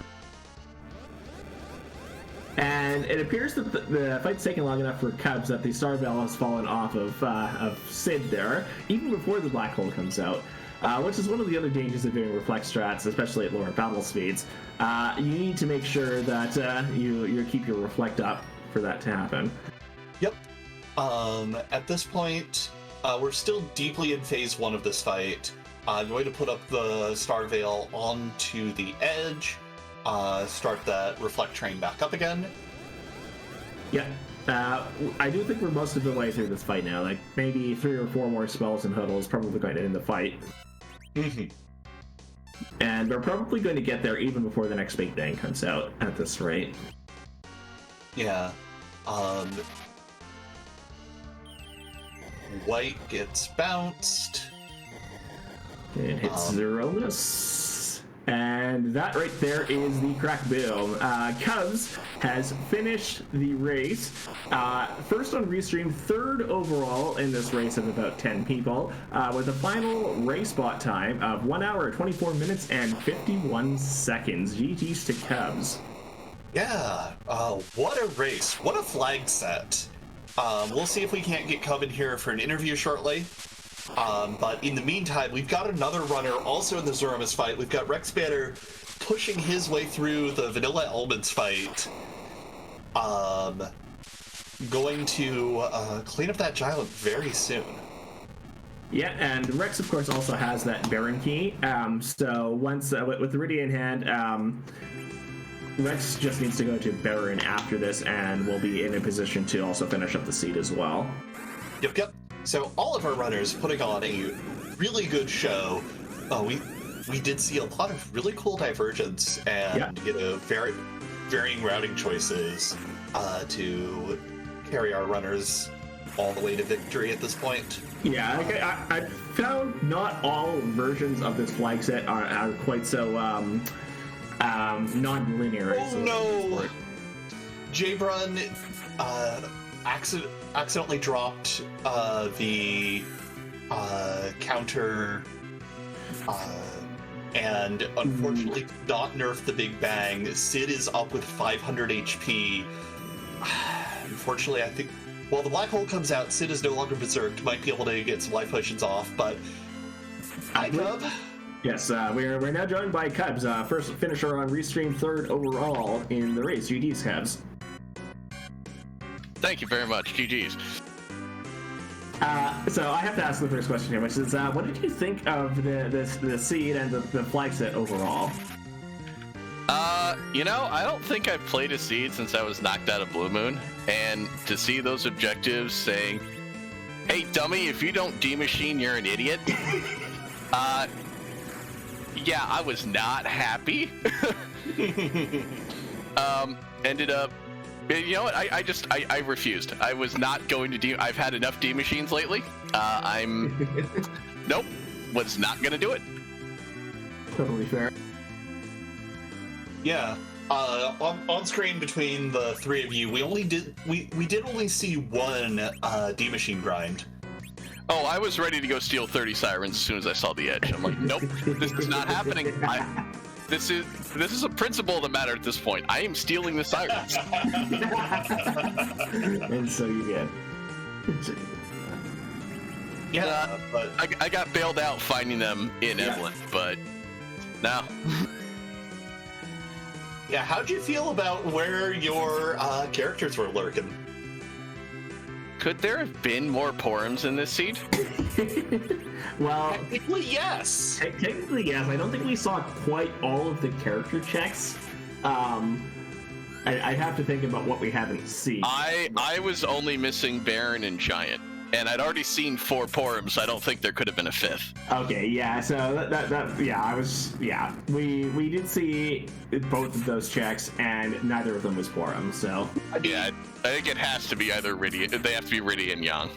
And it appears that the fight's taken long enough for Cubs that the Star Bell has fallen off of Sid there, even before the Black Hole comes out, which is one of the other dangers of doing reflect strats, especially at lower battle speeds. You need to make sure that you keep your reflect up for that to happen. Yep. At this point, we're still deeply in phase 1 of this fight. I'm going to put up the Star Veil onto the edge. Start that reflect train back up again. Yeah, I do think we're most of the way through this fight now. Like, maybe 3 or 4 more spells in total is probably going to end the fight. Mm-hmm. And we're probably going to get there even before the next Big Bang comes out at this rate. Yeah. White gets bounced. It hits Zeromus. And that right there is the crack boom. Cubs has finished the race. First on Restream, 3rd overall in this race of about 10 people, with a final race spot time of 1 hour, 24 minutes, and 51 seconds. GG's to Cubs. Yeah, what a race. What a flag set. We'll see if we can't get Cub in here for an interview shortly. But in the meantime, we've got another runner also in the Zeromus fight. We've got Rex Banner pushing his way through the Vanilla Elements fight. Going to clean up that Giant very soon. Yeah, and Rex, of course, also has that Baron key. So once, with the Iridia in hand, Rex just needs to go to Baron after this, and will be in a position to also finish up the seed as well. Yep. So all of our runners putting on a really good show. We did see a lot of really cool divergence and varying routing choices to carry our runners all the way to victory at this point. Yeah, I found not all versions of this flag set are quite so non-linear. Oh no! J-Brun accidentally dropped the counter and unfortunately did not nerf the Big Bang. Sid is up with 500 HP. Unfortunately, I think while the Black Hole comes out, Sid is no longer berserked. Might be able to get some life potions off, but hi, Cub. Yes, we're now joined by Cubs, first finisher on Restream, 3rd overall in the race. GG's, Cubs. Thank you very much. GG's. So I have to ask the first question here, which is, what did you think of the seed and the flag set overall? I don't think I've played a seed since I was knocked out of Blue Moon, and to see those objectives saying, "Hey, dummy, if you don't D-machine, you're an idiot." Yeah, I was not happy. Ended up. You know what? I refused. I was not going to I've had enough D machines lately. Nope. Was not going to do it. Totally fair. Yeah. On screen between the three of you, we did only see one D machine grind. Oh, I was ready to go steal 30 sirens as soon as I saw the edge. I'm like, nope, this is not happening. This is a principle of the matter at this point. I am stealing the sirens. And so you get. Yeah, but I got bailed out finding them in Evelyn, but no. yeah, how'd you feel about where your characters were lurking? Could there have been more porums in this seed? Well, Technically, yes. technically, yes. I don't think we saw quite all of the character checks. I'd have to think about what we haven't seen. I was only missing Baron and Giant, and I'd already seen 4 porums, so I don't think there could have been a 5th. Okay, yeah. So we did see both of those checks, and neither of them was Forum. So Yeah, I think it has to be either Riddy. They have to be Riddy and Yang.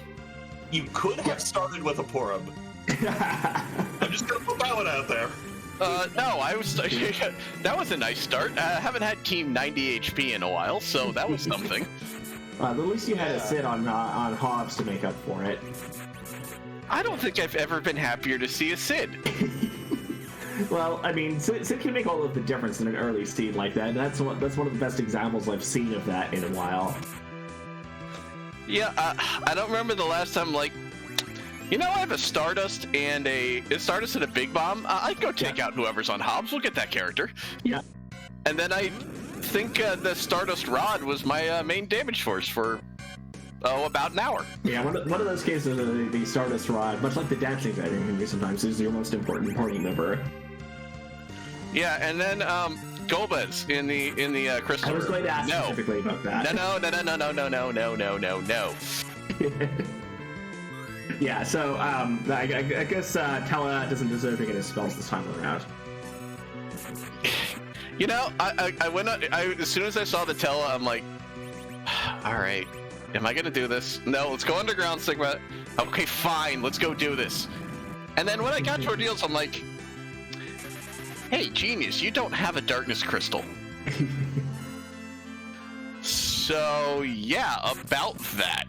You could have started with a Porum. I'm just gonna put that one out there. No, I was. That was a nice start. I haven't had Team 90 HP in a while, so that was something. at least you had to sit on Hobbs to make up for it. I don't think I've ever been happier to see a Sid. Well, I mean, Sid can make all of the difference in an early seed like that. That's one of the best examples I've seen of that in a while. Yeah, I don't remember the last time, like, you know, I have a Stardust and a Big Bomb. I'd go take out whoever's on Hobbs. We'll get that character. Yeah. And then I think the Stardust Rod was my main damage force for, about an hour. Yeah, one of those cases, the Stardust Rod, much like the dancing dragon can be sometimes, is your most important party member. Yeah, and then Golbez in the Crystal. I was going to ask no. specifically about that. No. Yeah, so I guess Tella doesn't deserve to get his spells this time around. You know, I went on, as soon as I saw the Tella, I'm like, all right, am I gonna do this? No, let's go underground, Sigma. Okay, fine, let's go do this. And then when I got to Ordeals, I'm like, hey, genius, you don't have a darkness crystal. So yeah, about that.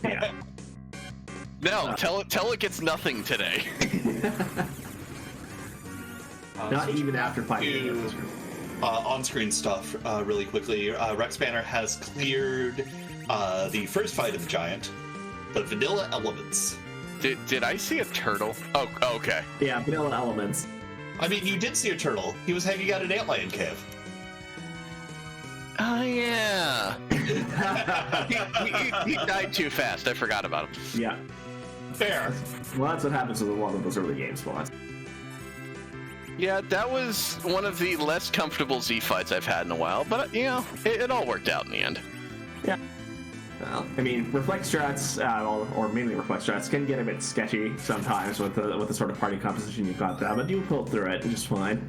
Yeah. No, Tella gets nothing today. Not even after fighting. On-screen stuff really quickly. Rex Banner has cleared the first fight of the giant, the vanilla elements. Did I see a turtle? Oh, okay. Yeah, vanilla elements. I mean, you did see a turtle. He was hanging out in Antlion Cave. Oh yeah. he died too fast. I forgot about him. Yeah. Fair. Well, that's what happens with a lot of those early game spots. Yeah, that was one of the less comfortable Z fights I've had in a while, but you know, it all worked out in the end. Yeah. Well, I mean, reflect strats, or mainly reflect strats, can get a bit sketchy sometimes with the sort of party composition you've got there, but you pulled through it just fine.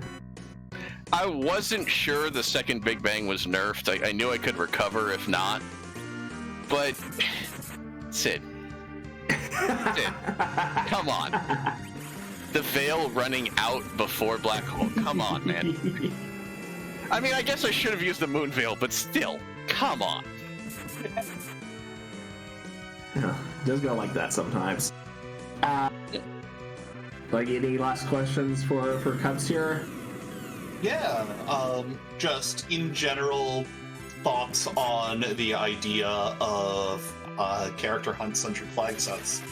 I wasn't sure the second Big Bang was nerfed. I knew I could recover if not, but Sid, come on. The Veil running out before Black Hole. Come on, man. I mean, I guess I should have used the Moon Veil, but still, come on. Yeah, it does go like that sometimes. Like, any last questions for Cubs here? Yeah, just in general, thoughts on the idea of character hunt-centric flag sets.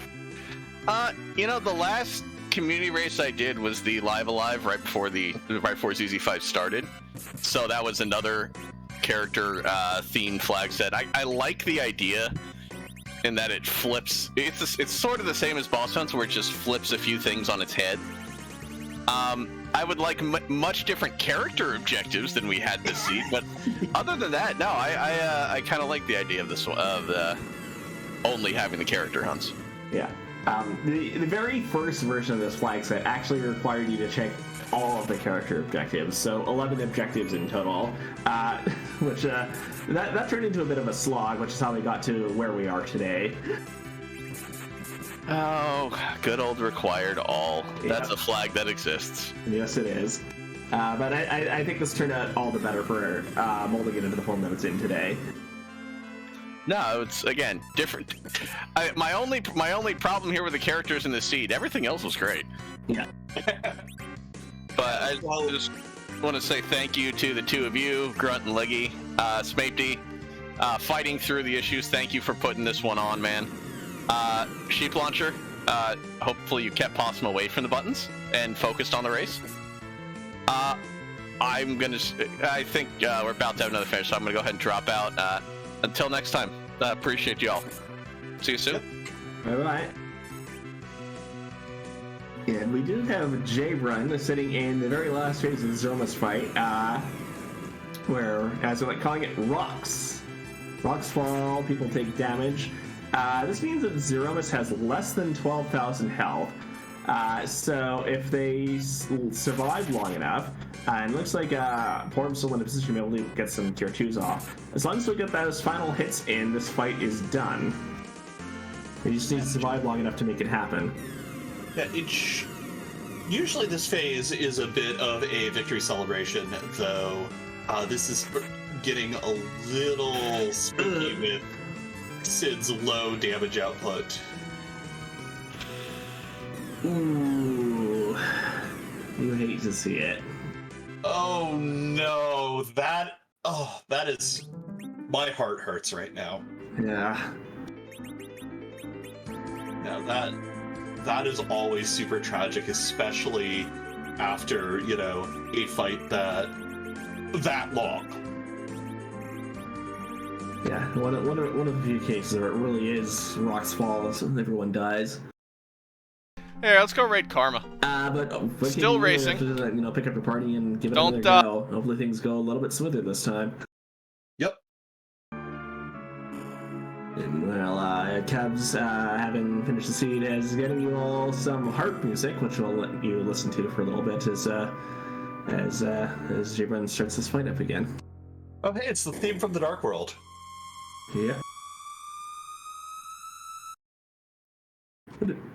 You know, the last community race I did was the Live Alive right before ZZ5 started. So that was another character themed flag set. I like the idea in that it flips. It's sort of the same as Boss Hunts, where it just flips a few things on its head. I would like much different character objectives than we had this season, but other than that, no, I kind of like the idea of this of only having the character hunts. Yeah. The very first version of this flag set actually required you to check all of the character objectives, so 11 objectives in total, which that turned into a bit of a slog, which is how we got to where we are today. Oh, good old required all. Yeah. That's a flag that exists. Yes, it is. But I think this turned out all the better for molding it into the form that it's in today. No, it's again different. My only problem here with the characters in the seed. Everything else was great. Yeah. But I just want to say thank you to the two of you, Grunt and Leggy, Smapety, fighting through the issues. Thank you for putting this one on, man. Sheep Launcher, hopefully you kept Possum away from the buttons and focused on the race. I think we're about to have another finish, so I'm gonna go ahead and drop out. Until next time, appreciate y'all. See you soon. Bye-bye. And we do have J-Run sitting in the very last phase of the Zomas fight, where, as I like calling it, rocks. Rocks fall, people take damage. This means that Zeromus has less than 12,000 health. So if they survive long enough, and it looks like Porum's still in a position to be able to get some tier 2s off. As long as we get those final hits in, this fight is done. They just need to survive long enough to make it happen. Yeah, usually this phase is a bit of a victory celebration, though this is getting a little spooky with Sid's low damage output. Ooh, you hate to see it. Oh no, that is, my heart hurts right now. Yeah. Yeah, that is always super tragic, especially after, a fight that long. Yeah, one of the few cases where it really is rocks fall and everyone dies. Hey, let's go raid Karma. But Still racing. Pick up your party and give it Don't another go. Hopefully things go a little bit smoother this time. Yep. And, well, Cubs, having finished the seed, is getting you all some harp music, which we'll let you listen to for a little bit as J-Run starts this fight up again. Oh, hey, it's the theme from the Dark World. Yeah.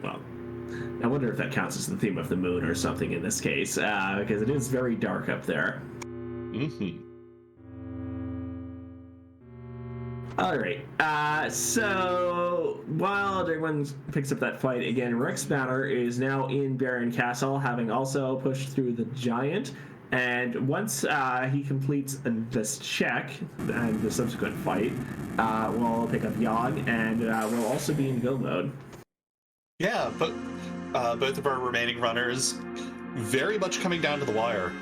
Well, I wonder if that counts as the theme of the moon or something in this case, because it is very dark up there. Mm-hmm. Alright, so while everyone picks up that fight again, Rex Banner is now in Baron Castle, having also pushed through the giant. And once he completes this check and the subsequent fight, we'll pick up Yogg, and we'll also be in build mode. Yeah, but both of our remaining runners very much coming down to the wire.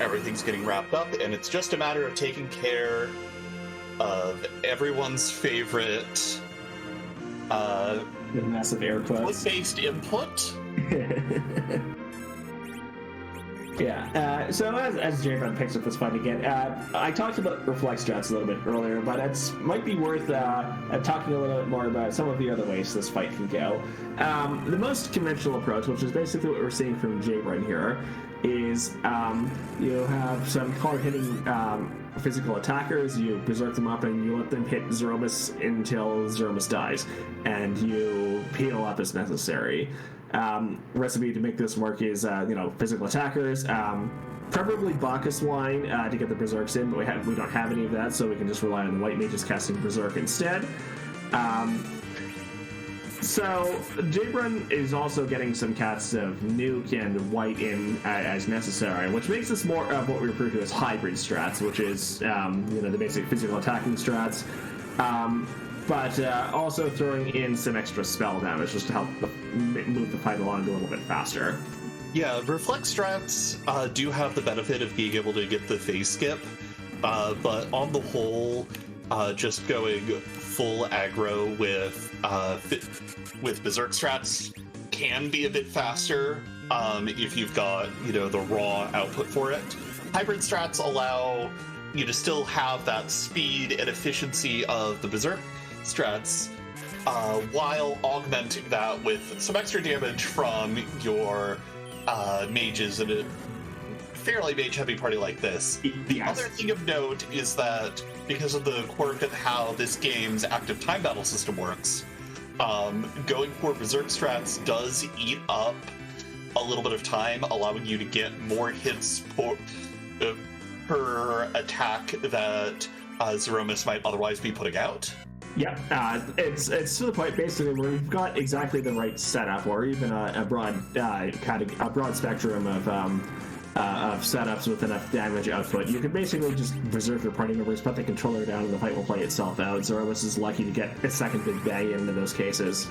Everything's getting wrapped up, and it's just a matter of taking care of everyone's favorite The massive air quotes. based input. Yeah, so as J-Run picks up this fight again, I talked about reflex strats a little bit earlier, but it might be worth talking a little bit more about some of the other ways this fight can go. The most conventional approach, which is basically what we're seeing from J-Run here, is you have some hard-hitting physical attackers, you berserk them up, and you let them hit Zeromus until Zeromus dies, and you heal up as necessary. Recipe to make this work is, physical attackers, preferably Bacchus line to get the berserks in, but we don't have any of that, so we can just rely on the white mages casting berserk instead. So J-Run is also getting some casts of nuke and white in as necessary, which makes this more of what we refer to as hybrid strats, which is the basic physical attacking strats. But also throwing in some extra spell damage just to help move the fight along a little bit faster. Yeah, reflex strats do have the benefit of being able to get the phase skip, but on the whole, just going full aggro with berserk strats can be a bit faster if you've got the raw output for it. Hybrid strats allow you to still have that speed and efficiency of the berserk strats, while augmenting that with some extra damage from your mages in a fairly mage-heavy party like this. The other thing of note is that because of the quirk of how this game's active time battle system works, going for berserk strats does eat up a little bit of time, allowing you to get more hits per attack that Zeromus might otherwise be putting out. Yeah, it's to the point basically where we've got exactly the right setup, or even a broad broad spectrum of setups with enough damage output. You can basically just reserve your party members, put the controller down, and the fight will play itself out. Zeromus is lucky to get a second big bang into those cases.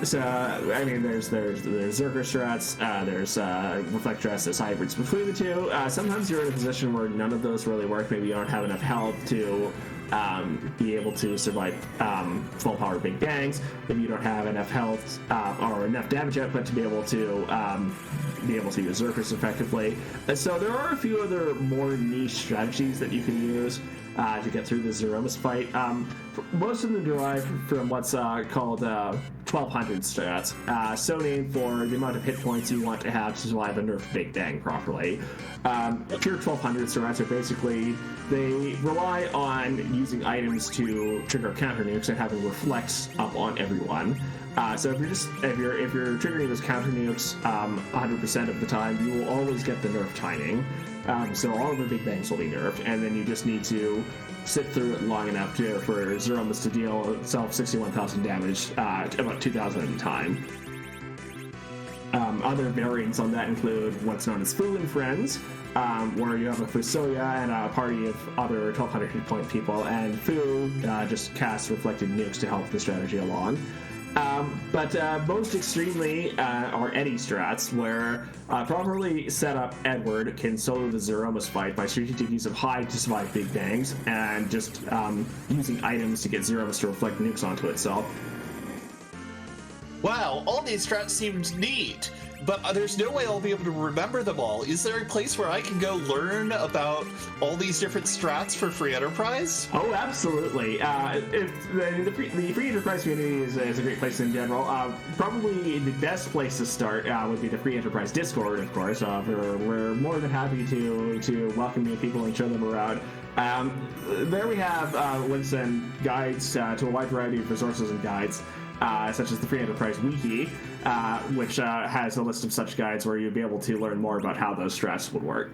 So, I mean, there's Zerker strats, there's Reflect Dress, there's hybrids between the two. Sometimes you're in a position where none of those really work. Maybe you don't have enough health to be able to survive full power big bangs. Maybe you don't have enough health or enough damage output to be able to use Zerkers effectively. So there are a few other more niche strategies that you can use to get through the Zeromus fight. Most of them derive from what's called 1200 strats, so named for the amount of hit points you want to have to survive a nerfed big bang properly. Pure 1200 strats are basically, they rely on using items to trigger counter nukes and having reflects up on everyone. So if you're triggering those counter nukes 100% of the time, you will always get the nerf timing. So all of the big bangs will be nerfed, and then you just need to sit through it long enough for Zeromus to deal itself 61,000 damage, about 2,000 at a time. Other variants on that include what's known as Fu and Friends, where you have a Fusoya and a party of other 1,200 hit point people, and Fu just casts reflected nukes to help the strategy along. But most extremely are Eddie strats, where properly set up Edward can solo the Zeromus fight by strategic use of Hide to survive big bangs, and just using items to get Zeromus to reflect nukes onto itself. Wow, all these strats seem neat, but there's no way I'll be able to remember them all. Is there a place where I can go learn about all these different strats for Free Enterprise? Oh, absolutely. The Free Enterprise community is a great place in general. Probably the best place to start would be the Free Enterprise Discord, of course. We're more than happy to welcome new people and show them around. There we have links and guides to a wide variety of resources and guides. Such as the Free Enterprise Wiki, which has a list of such guides where you'd be able to learn more about how those strats would work.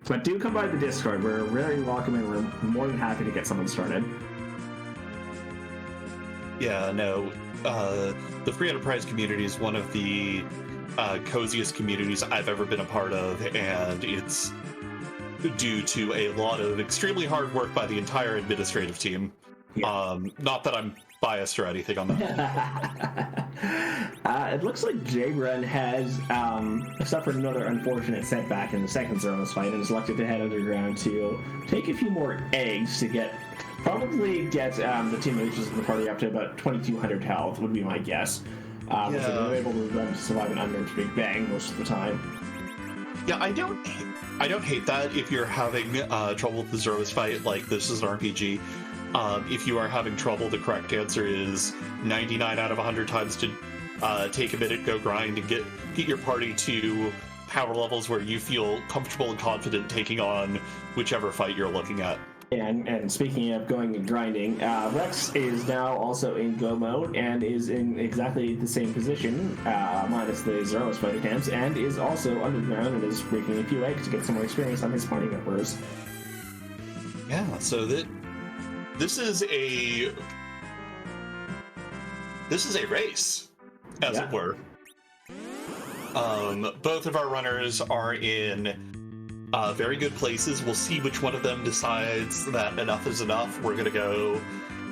But do come by the Discord. We're very welcome and we're more than happy to get someone started. Yeah, no. The Free Enterprise community is one of the coziest communities I've ever been a part of, and it's due to a lot of extremely hard work by the entire administrative team. Yeah. Not that I'm biased or anything on that. It looks like Jabron has suffered another unfortunate setback in the second Zeromus fight and is elected to head underground to take a few more eggs to probably get the team leaders of the party up to about 2,200 health, would be my guess. So they're able to survive an unnerved big bang most of the time. Yeah, I don't hate that if you're having trouble with the Zeromus fight, like this is an RPG. If you are having trouble, the correct answer is 99 out of 100 times to take a minute, go grind, and get your party to power levels where you feel comfortable and confident taking on whichever fight you're looking at. And speaking of going and grinding, Rex is now also in go mode and is in exactly the same position, minus the Zeromus fight attempts, and is also underground and is breaking a few eggs to get some more experience on his party members. Yeah, so This is a race, as it were. Both of our runners are in very good places. We'll see which one of them decides that enough is enough. We're going to go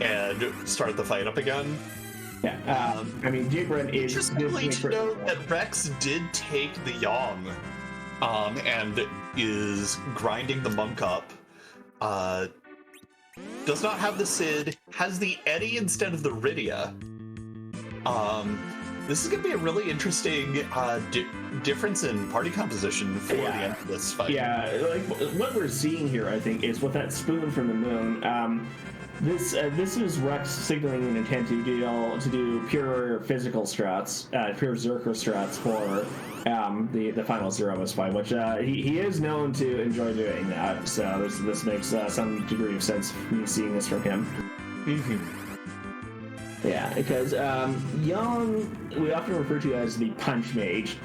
and start the fight up again. Yeah, I mean, Jabron is... Just simply to note that Rex did take the Yang and is grinding the monk up. Does not have the Sid, has the Eddie instead of the Rydia. This is going to be a really interesting difference in party composition for the end of this fight. Yeah, like what we're seeing here, I think, is with that spoon from the moon. This is Rex signaling an intent to do pure physical strats, pure Zerker strats for the final Zeromus fight, which he is known to enjoy doing that. So this makes some degree of sense me seeing this from him. Mm-hmm. Yeah, because Young, we often refer to as the punch mage,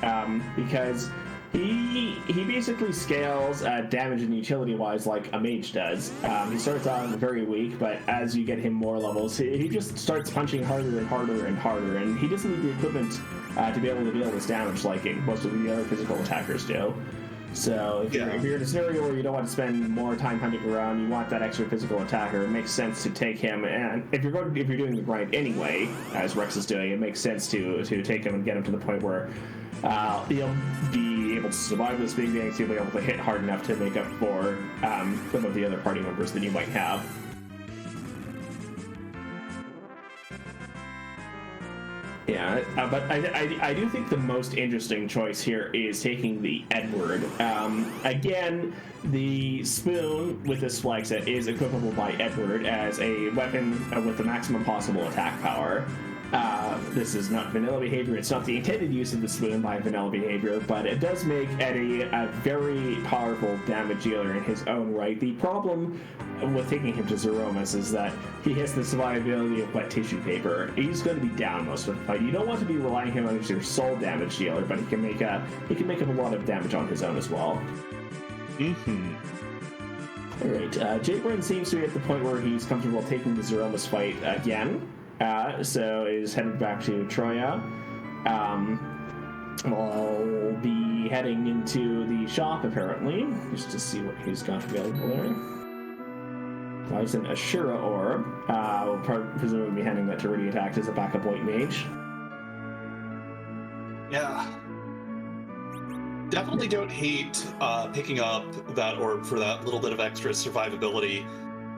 because he basically scales damage and utility wise like a mage does. He starts out very weak, but as you get him more levels, he just starts punching harder and harder and harder, and he doesn't need the equipment to be able to deal this damage like most of the other physical attackers do. So if you're in a scenario where you don't want to spend more time hunting around, you want that extra physical attacker, it makes sense to take him. And if you're doing the grind anyway, as Rex is doing, it makes sense to take him and get him to the point where he'll be able to survive this big bang, so he'll be able to hit hard enough to make up for some of the other party members that you might have. Yeah, but I do think the most interesting choice here is taking the Edward. Again, the spoon with this flag set is equipable by Edward as a weapon with the maximum possible attack power. This is not vanilla behavior. It's not the intended use of the spoon by vanilla behavior, but it does make Eddie a very powerful damage dealer in his own right. The problem with taking him to Zeromus is that he has the survivability of wet tissue paper. He's going to be down most of the fight. You don't want to be relying him on your sole damage dealer, but he can make up a lot of damage on his own as well. Alright, Jabrin seems to be at the point where he's comfortable taking the Zeromus fight again. So is headed back to Troya. We'll be heading into the shop apparently, just to see what he's got available there. He's an Ashura orb. We'll presumably be handing that to Rudy Attacked as a backup white mage. Yeah. Definitely don't hate picking up that orb for that little bit of extra survivability.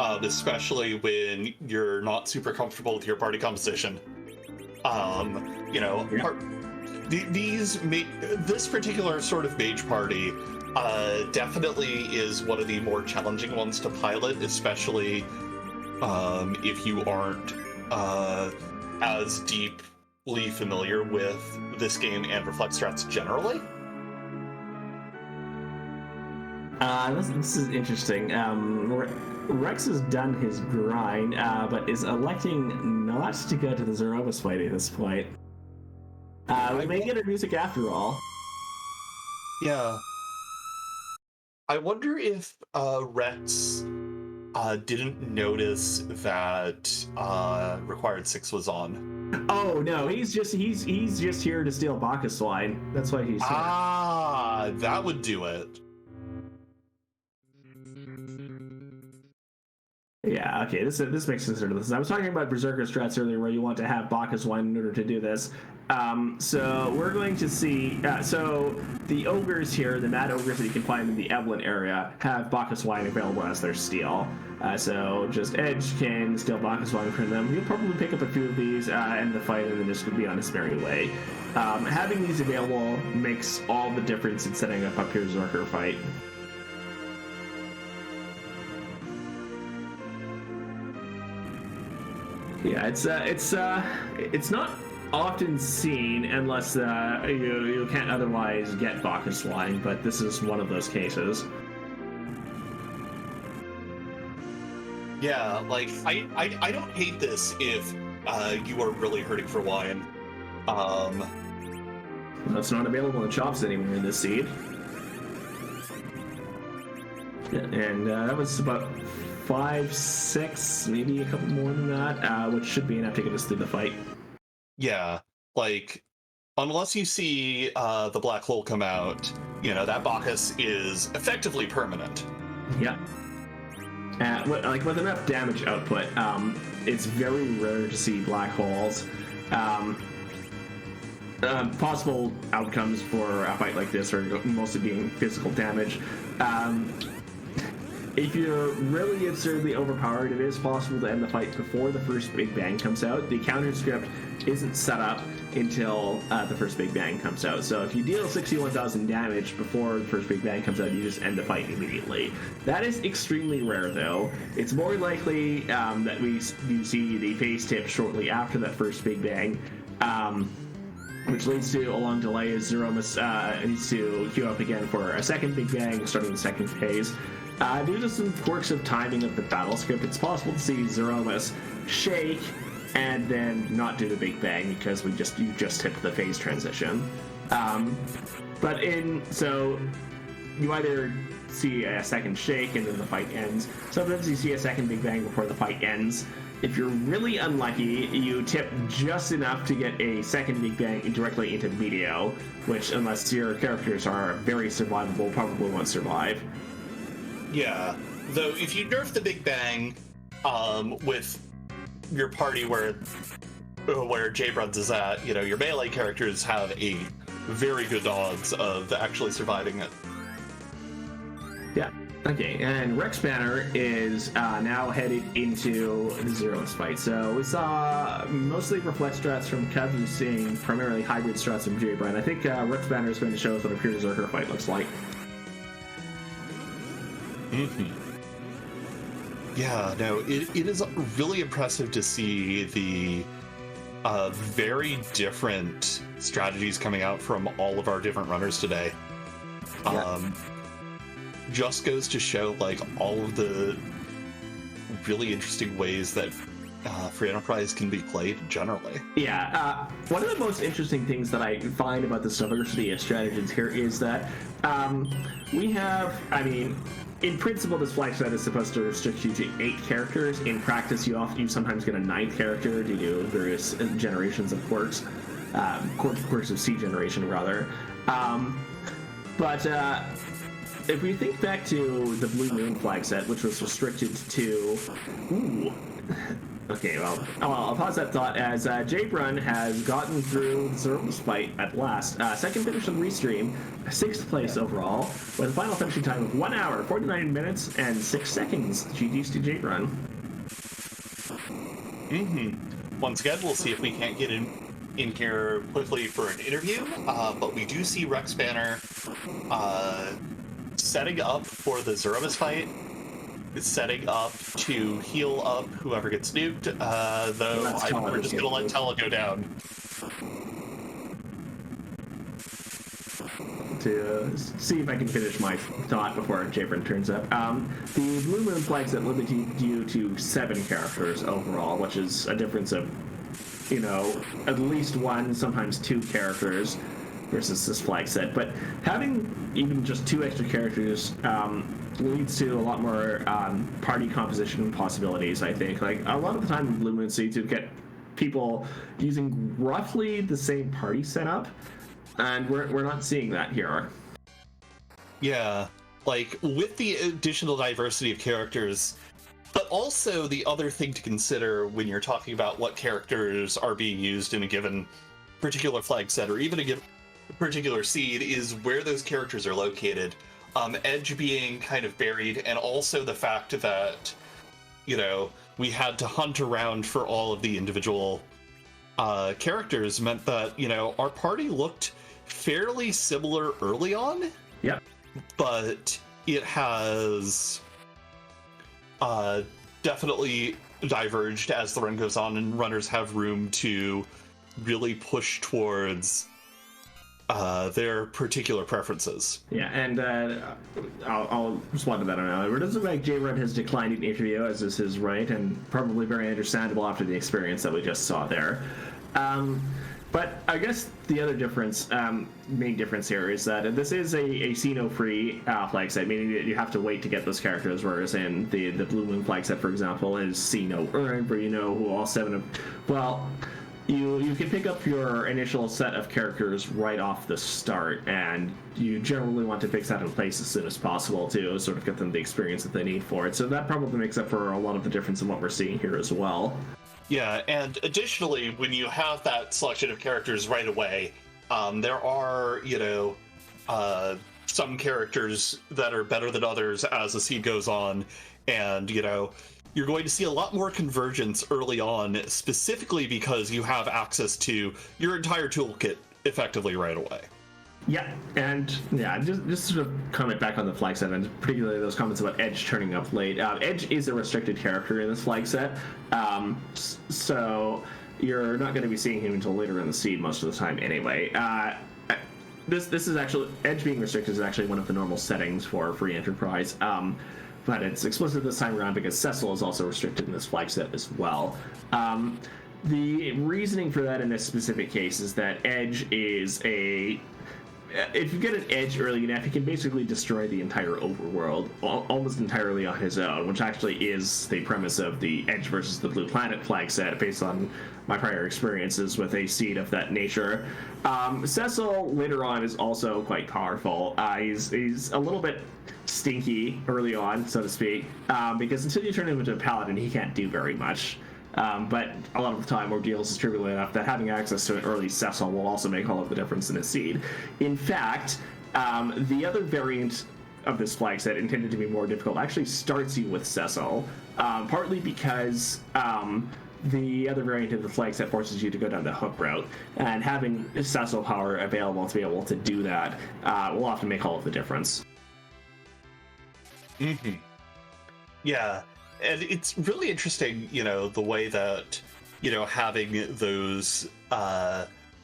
Especially when you're not super comfortable with your party composition. This particular sort of mage party definitely is one of the more challenging ones to pilot, especially if you aren't as deeply familiar with this game and reflex strats generally. This is interesting. Rex has done his grind, but is electing not to go to the Zeromus fight at this point. We may get her music after all. Yeah. I wonder if Rex didn't notice that Required 6 was on. Oh no, he's just here to steal Bacchus wine. That's why he's here. Ah, that would do it. Yeah, okay, this makes sense to this. I was talking about Berserker strats earlier where you want to have Bacchus wine in order to do this. So we're going to see, so the ogres here, the mad ogres that you can find in the Evelyn area, have Bacchus wine available as their steal. So just Edge can steal Bacchus wine from them. He'll probably pick up a few of these, end the fight, and then just be on his merry way. Having these available makes all the difference in setting up a Berserker fight. Yeah, it's not often seen unless you can't otherwise get Bacchus wine, but this is one of those cases. Yeah, like I don't hate this if you are really hurting for wine. That's not available in shops anymore in this seed. Yeah, and that was about 5, 6, maybe a couple more than that, which should be enough to get us through the fight. Yeah, like, unless you see the black hole come out, that Bacchus is effectively permanent. Yeah. With enough damage output, it's very rare to see black holes. Possible outcomes for a fight like this are mostly being physical damage. If you're really absurdly overpowered, it is possible to end the fight before the first Big Bang comes out. The counter script isn't set up until the first Big Bang comes out. So if you deal 61,000 damage before the first Big Bang comes out, you just end the fight immediately. That is extremely rare, though. It's more likely that you see the phase tip shortly after that first Big Bang, which leads to a long delay as Zeromus needs to queue up again for a second Big Bang, starting the second phase. Due to some quirks of timing of the battle script, it's possible to see Zeromus shake, and then not do the Big Bang because you just hit the phase transition. So you either see a second shake and then the fight ends. Sometimes you see a second Big Bang before the fight ends. If you're really unlucky, you tip just enough to get a second Big Bang directly into Medio, which, unless your characters are very survivable, probably won't survive. Yeah, though if you nerf the Big Bang with your party where J-Bruns is at, your melee characters have a very good odds of actually surviving it. Yeah. Okay, and Rex Banner is now headed into the Zero's fight. So we saw mostly reflect strats from Cubs, and seeing primarily hybrid strats from J-Brand. I think Rex Banner is going to show us what a pure Berserker fight looks like. Yeah, no, it is really impressive to see the very different strategies coming out from all of our different runners today. Yeah. Just goes to show, all of the really interesting ways that Free Enterprise can be played generally. Yeah, one of the most interesting things that I find about this diversity of strategies here is that we have, in principle, this flag set is supposed to restrict you to 8 characters. In practice, you sometimes get a 9th character due to various generations of quirks, quirks of C generation, rather. But if we think back to the Blue Moon flag set, which was restricted to... Ooh. Okay, well, I'll pause that thought as J-Brun has gotten through the Zero's fight at last. Second finish on the restream, 6th place overall, with a final finishing time of 1 hour, 49 minutes, and 6 seconds. GG's to J-Brun. Once again, we'll see if we can't get in here quickly for an interview, but we do see Rex Banner setting up for the Zero's fight. Setting up to heal up whoever gets nuked, though we're just going to let Tella go down. To see if I can finish my thought before J-Brun turns up. The Blue Moon flag set limited you to 7 characters overall, which is a difference of, at least 1, sometimes 2 characters versus this flag set. But having even just 2 extra characters leads to a lot more party composition possibilities, I think. A lot of the time in Blue Moon Sea to get people using roughly the same party setup, and we're not seeing that here. Yeah, with the additional diversity of characters, but also the other thing to consider when you're talking about what characters are being used in a given particular flag set, or even a particular seed, is where those characters are located. Edge being kind of buried, and also the fact that, we had to hunt around for all of the individual characters meant that, our party looked fairly similar early on. Yep. But it has definitely diverged as the run goes on, and runners have room to really push towards their particular preferences. Yeah, and I'll respond to that on that. It doesn't look like J-Run has declined an interview, as is his right, and probably very understandable after the experience that we just saw there. But I guess the other main difference here is that this is a Xeno-free flag set, meaning that you have to wait to get those characters, whereas in the Blue Moon flag set, for example, is Xeno-earned, where who all 7 of... Well... You can pick up your initial set of characters right off the start, and you generally want to fix that in place as soon as possible to sort of get them the experience that they need for it. So that probably makes up for a lot of the difference in what we're seeing here as well. Yeah, and additionally, when you have that selection of characters right away, there are, some characters that are better than others as the seed goes on, and, you're going to see a lot more convergence early on, specifically because you have access to your entire toolkit effectively right away. Yeah, and just sort of comment back on the flag set, and particularly those comments about Edge turning up late. Edge is a restricted character in this flag set, so you're not going to be seeing him until later in the seed most of the time anyway. This is actually, Edge being restricted is actually one of the normal settings for Free Enterprise. But it's explicit this time around because Cecil is also restricted in this flag set as well. The reasoning for that in this specific case is that Edge is a... If you get an Edge early enough, he can basically destroy the entire overworld almost entirely on his own, which actually is the premise of the Edge versus the Blue Planet flag set, based on my prior experiences with a seed of that nature. Cecil, later on, is also quite powerful. He's a little bit stinky early on, so to speak, because until you turn him into a paladin, he can't do very much. But a lot of the time, Ordeal is distributed enough that having access to an early Cecil will also make all of the difference in a seed. In fact, the other variant of this flag set, intended to be more difficult, actually starts you with Cecil, partly because the other variant of the flag set forces you to go down the hook route, and having Cecil power available to be able to do that will often make all of the difference. Mm-hmm. Yeah. And it's really interesting, the way that, having those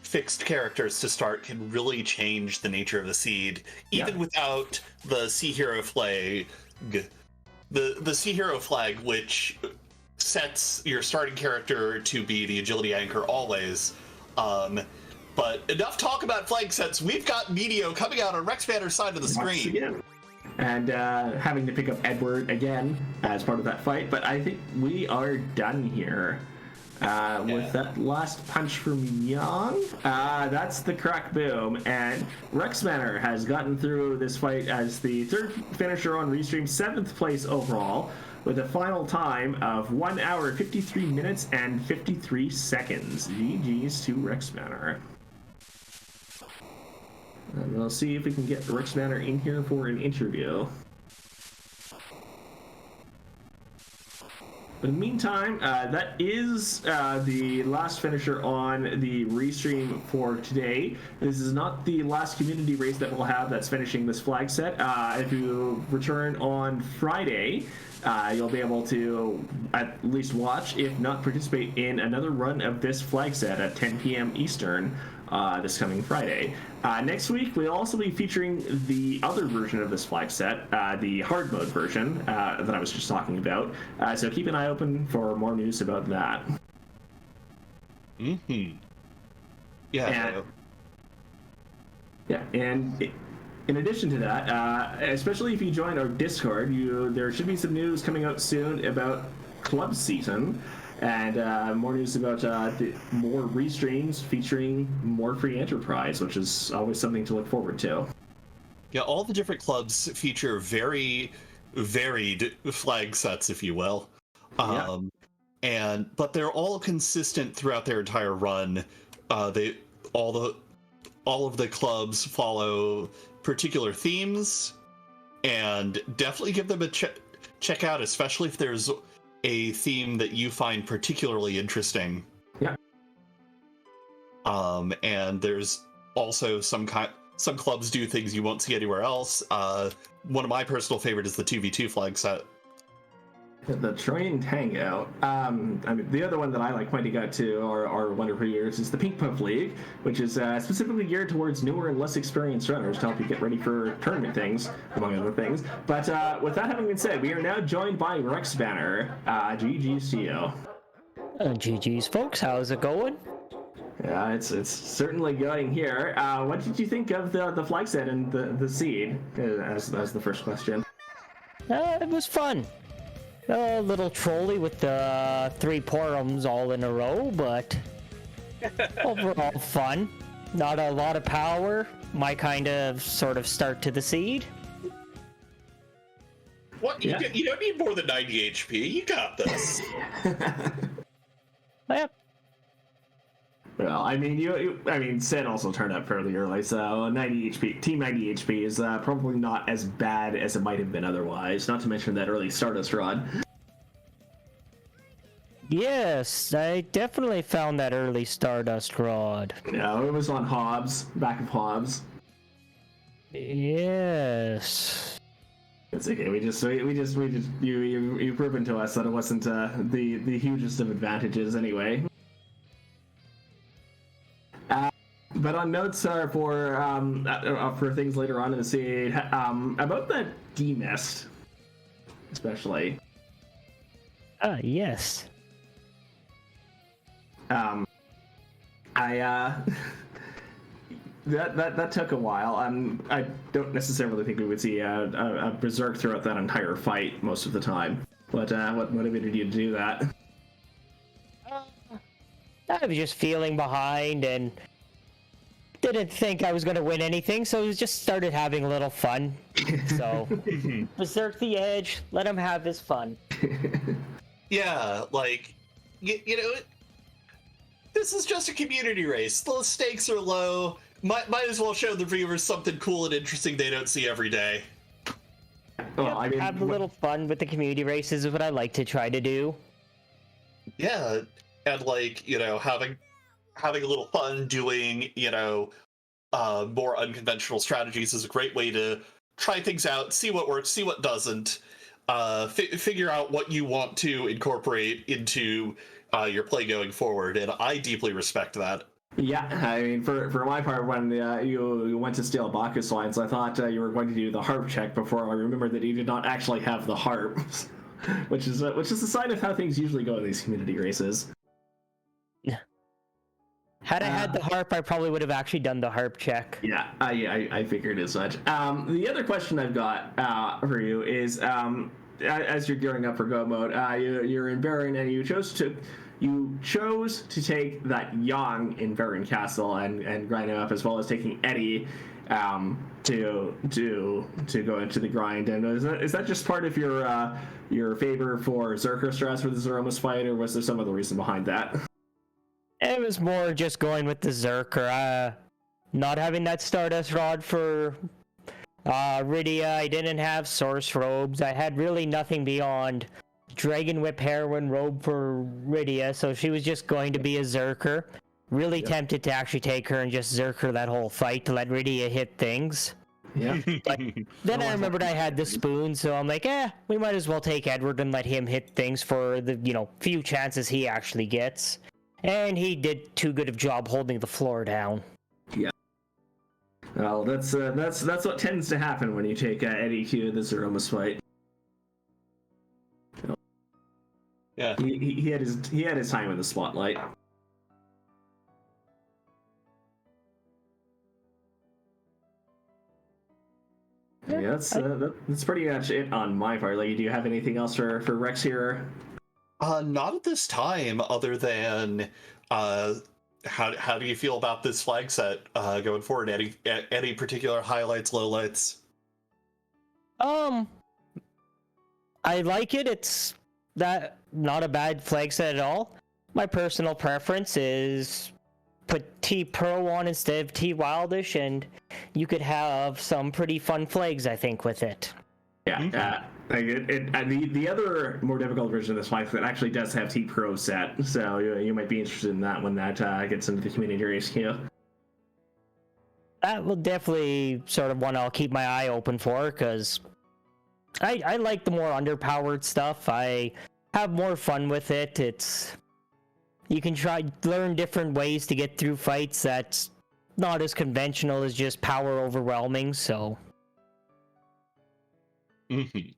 fixed characters to start can really change the nature of the seed, even without the Sea Hero flag. The Sea Hero flag, which sets your starting character to be the agility anchor always. But enough talk about flag sets. We've got Medio coming out on Rex Banner's side of the screen. And having to pick up Edward again as part of that fight. But I think we are done here with that last punch from Young. That's the crack boom. And Rex Manor has gotten through this fight as the third finisher on Restream, 7th place overall, with a final time of 1 hour, 53 minutes, and 53 seconds. GG's to Rex Manor. And we'll see if we can get Rex Manor in here for an interview. But in the meantime, that is the last finisher on the restream for today. This is not the last community race that we'll have that's finishing this flag set. If you return on Friday, you'll be able to at least watch, if not participate, in another run of this flag set at 10 p.m. Eastern this coming Friday. Next week, we'll also be featuring the other version of this flag set, the hard mode version that I was just talking about. So keep an eye open for more news about that. Mm-hmm. Yeah. And in addition to that, especially if you join our Discord, there should be some news coming out soon about club season. And more news about more restreams featuring more free enterprise, which is always something to look forward to. Yeah, all the different clubs feature very varied flag sets, if you will. But they're all consistent throughout their entire run. All of the clubs follow particular themes, and definitely give them a check out, especially if there's a theme that you find particularly interesting. Yeah. And there's also some clubs do things you won't see anywhere else. One of my personal favorite is the 2v2 flag set. The Train Tango. The other one that I like pointing out to our wonderful viewers is the Pink Puff League, which is specifically geared towards newer and less experienced runners to help you get ready for tournament things, among other things. But with that having been said, we are now joined by Rex Banner. GG's to you. GG's, folks. How's it going? Yeah, it's certainly going here. What did you think of the flag set and the seed, as the first question? It was fun. A little trolly with the 3 porums all in a row, but overall fun. Not a lot of power. My kind of sort of start to the seed. What? Yeah. You don't need more than 90 HP. You got this. Yep. Well, Sid also turned up fairly early, so 90 HP, Team 90 HP is probably not as bad as it might have been otherwise, not to mention that early Stardust rod. Yes, I definitely found that early Stardust rod. No, it was on Hobbs, back of Hobbs. Yes. It's okay, you've proven to us that it wasn't the hugest of advantages anyway. But on notes for things later on in the seed, about the D-Mist, especially. Yes. I that took a while. I don't necessarily think we would see a berserk throughout that entire fight most of the time. But what motivated you to do that? I was just feeling behind and didn't think I was going to win anything, so just started having a little fun. So, berserk the edge, let him have his fun. Yeah, like, you know, this is just a community race. The stakes are low. Might as well show the viewers something cool and interesting they don't see every day. Well, Yep, I mean, have a little fun with the community races is what I like to try to do. Yeah, and like, you know, having a little fun doing, you know, more unconventional strategies is a great way to try things out, see what works, see what doesn't, figure out what you want to incorporate into your play going forward, and I deeply respect that. Yeah, I mean, for my part, when you went to steal Bacchus lines, I thought you were going to do the harp check before I remembered that you did not actually have the harp, which is a sign of how things usually go in these community races. Had I had the harp, I probably would have actually done the harp check. Yeah, I figured as much. The other question I've got for you is, as you're gearing up for go mode, you're in Baron, and you chose to take that Yang in Baron Castle and grind him up, as well as taking Eddie to go into the grind. And is that just part of your favor for Zerker stress for the Zeromus fight, or was there some other reason behind that? It was more just going with the Zerker. Not having that Stardust Rod for Rydia. I didn't have Source Robes. I had really nothing beyond Dragon Whip Heroine Robe for Rydia, so she was just going to be a Zerker. Really tempted to actually take her and just Zerker that whole fight to let Rydia hit things. Yeah. But then I remembered I had the spoon, so I'm like, we might as well take Edward and let him hit things for the, few chances he actually gets. And he did too good of a job holding the floor down. Yeah. Well, that's what tends to happen when you take Eddie to the Zeromus fight. Yeah. He had his time in the spotlight. Yeah, that's pretty much it on my part. Like, do you have anything else for Rex here? Not at this time, other than how do you feel about this flag set going forward? Any particular highlights, lowlights? I like it. It's not a bad flag set at all. My personal preference is put T Pro on instead of T Wildish, and you could have some pretty fun flags, I think, with it. Yeah, the other more difficult version of this flag set actually does have T Pro set, so you might be interested in that when that gets into the community race queue. That will definitely sort of one I'll keep my eye open for, because I like the more underpowered stuff. I have more fun with it. You can learn different ways to get through fights that's not as conventional as just power overwhelming, so... Mm-hmm.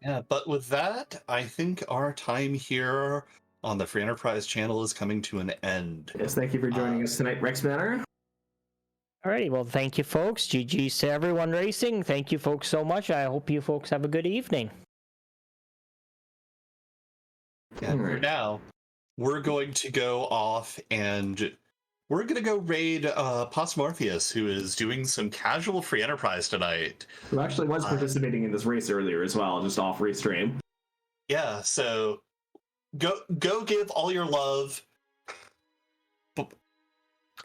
Yeah, but with that, I think our time here on the Free Enterprise channel is coming to an end. Yes, thank you for joining us tonight, Rex Manor. Alrighty, well, thank you, folks. GG's to everyone racing. Thank you, folks, so much. I hope you folks have a good evening. And for now, we're going to go off and we're going to go raid Postmorpheus, who is doing some casual Free Enterprise tonight. Who actually was participating in this race earlier as well, just off restream. Yeah, so go give all your love.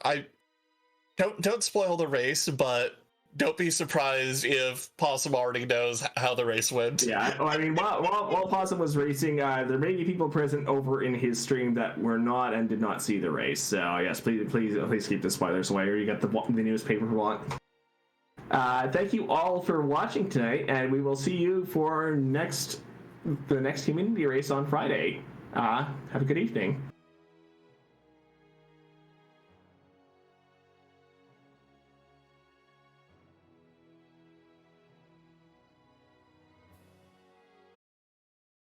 I don't spoil the race, but don't be surprised if Possum already knows how the race went. Yeah, I mean, while Possum was racing, there may be people present over in his stream that were not and did not see the race. So yes, please keep the spoilers away, or you get the newspaper block. Thank you all for watching tonight, and we will see you for the next community race on Friday. Have a good evening.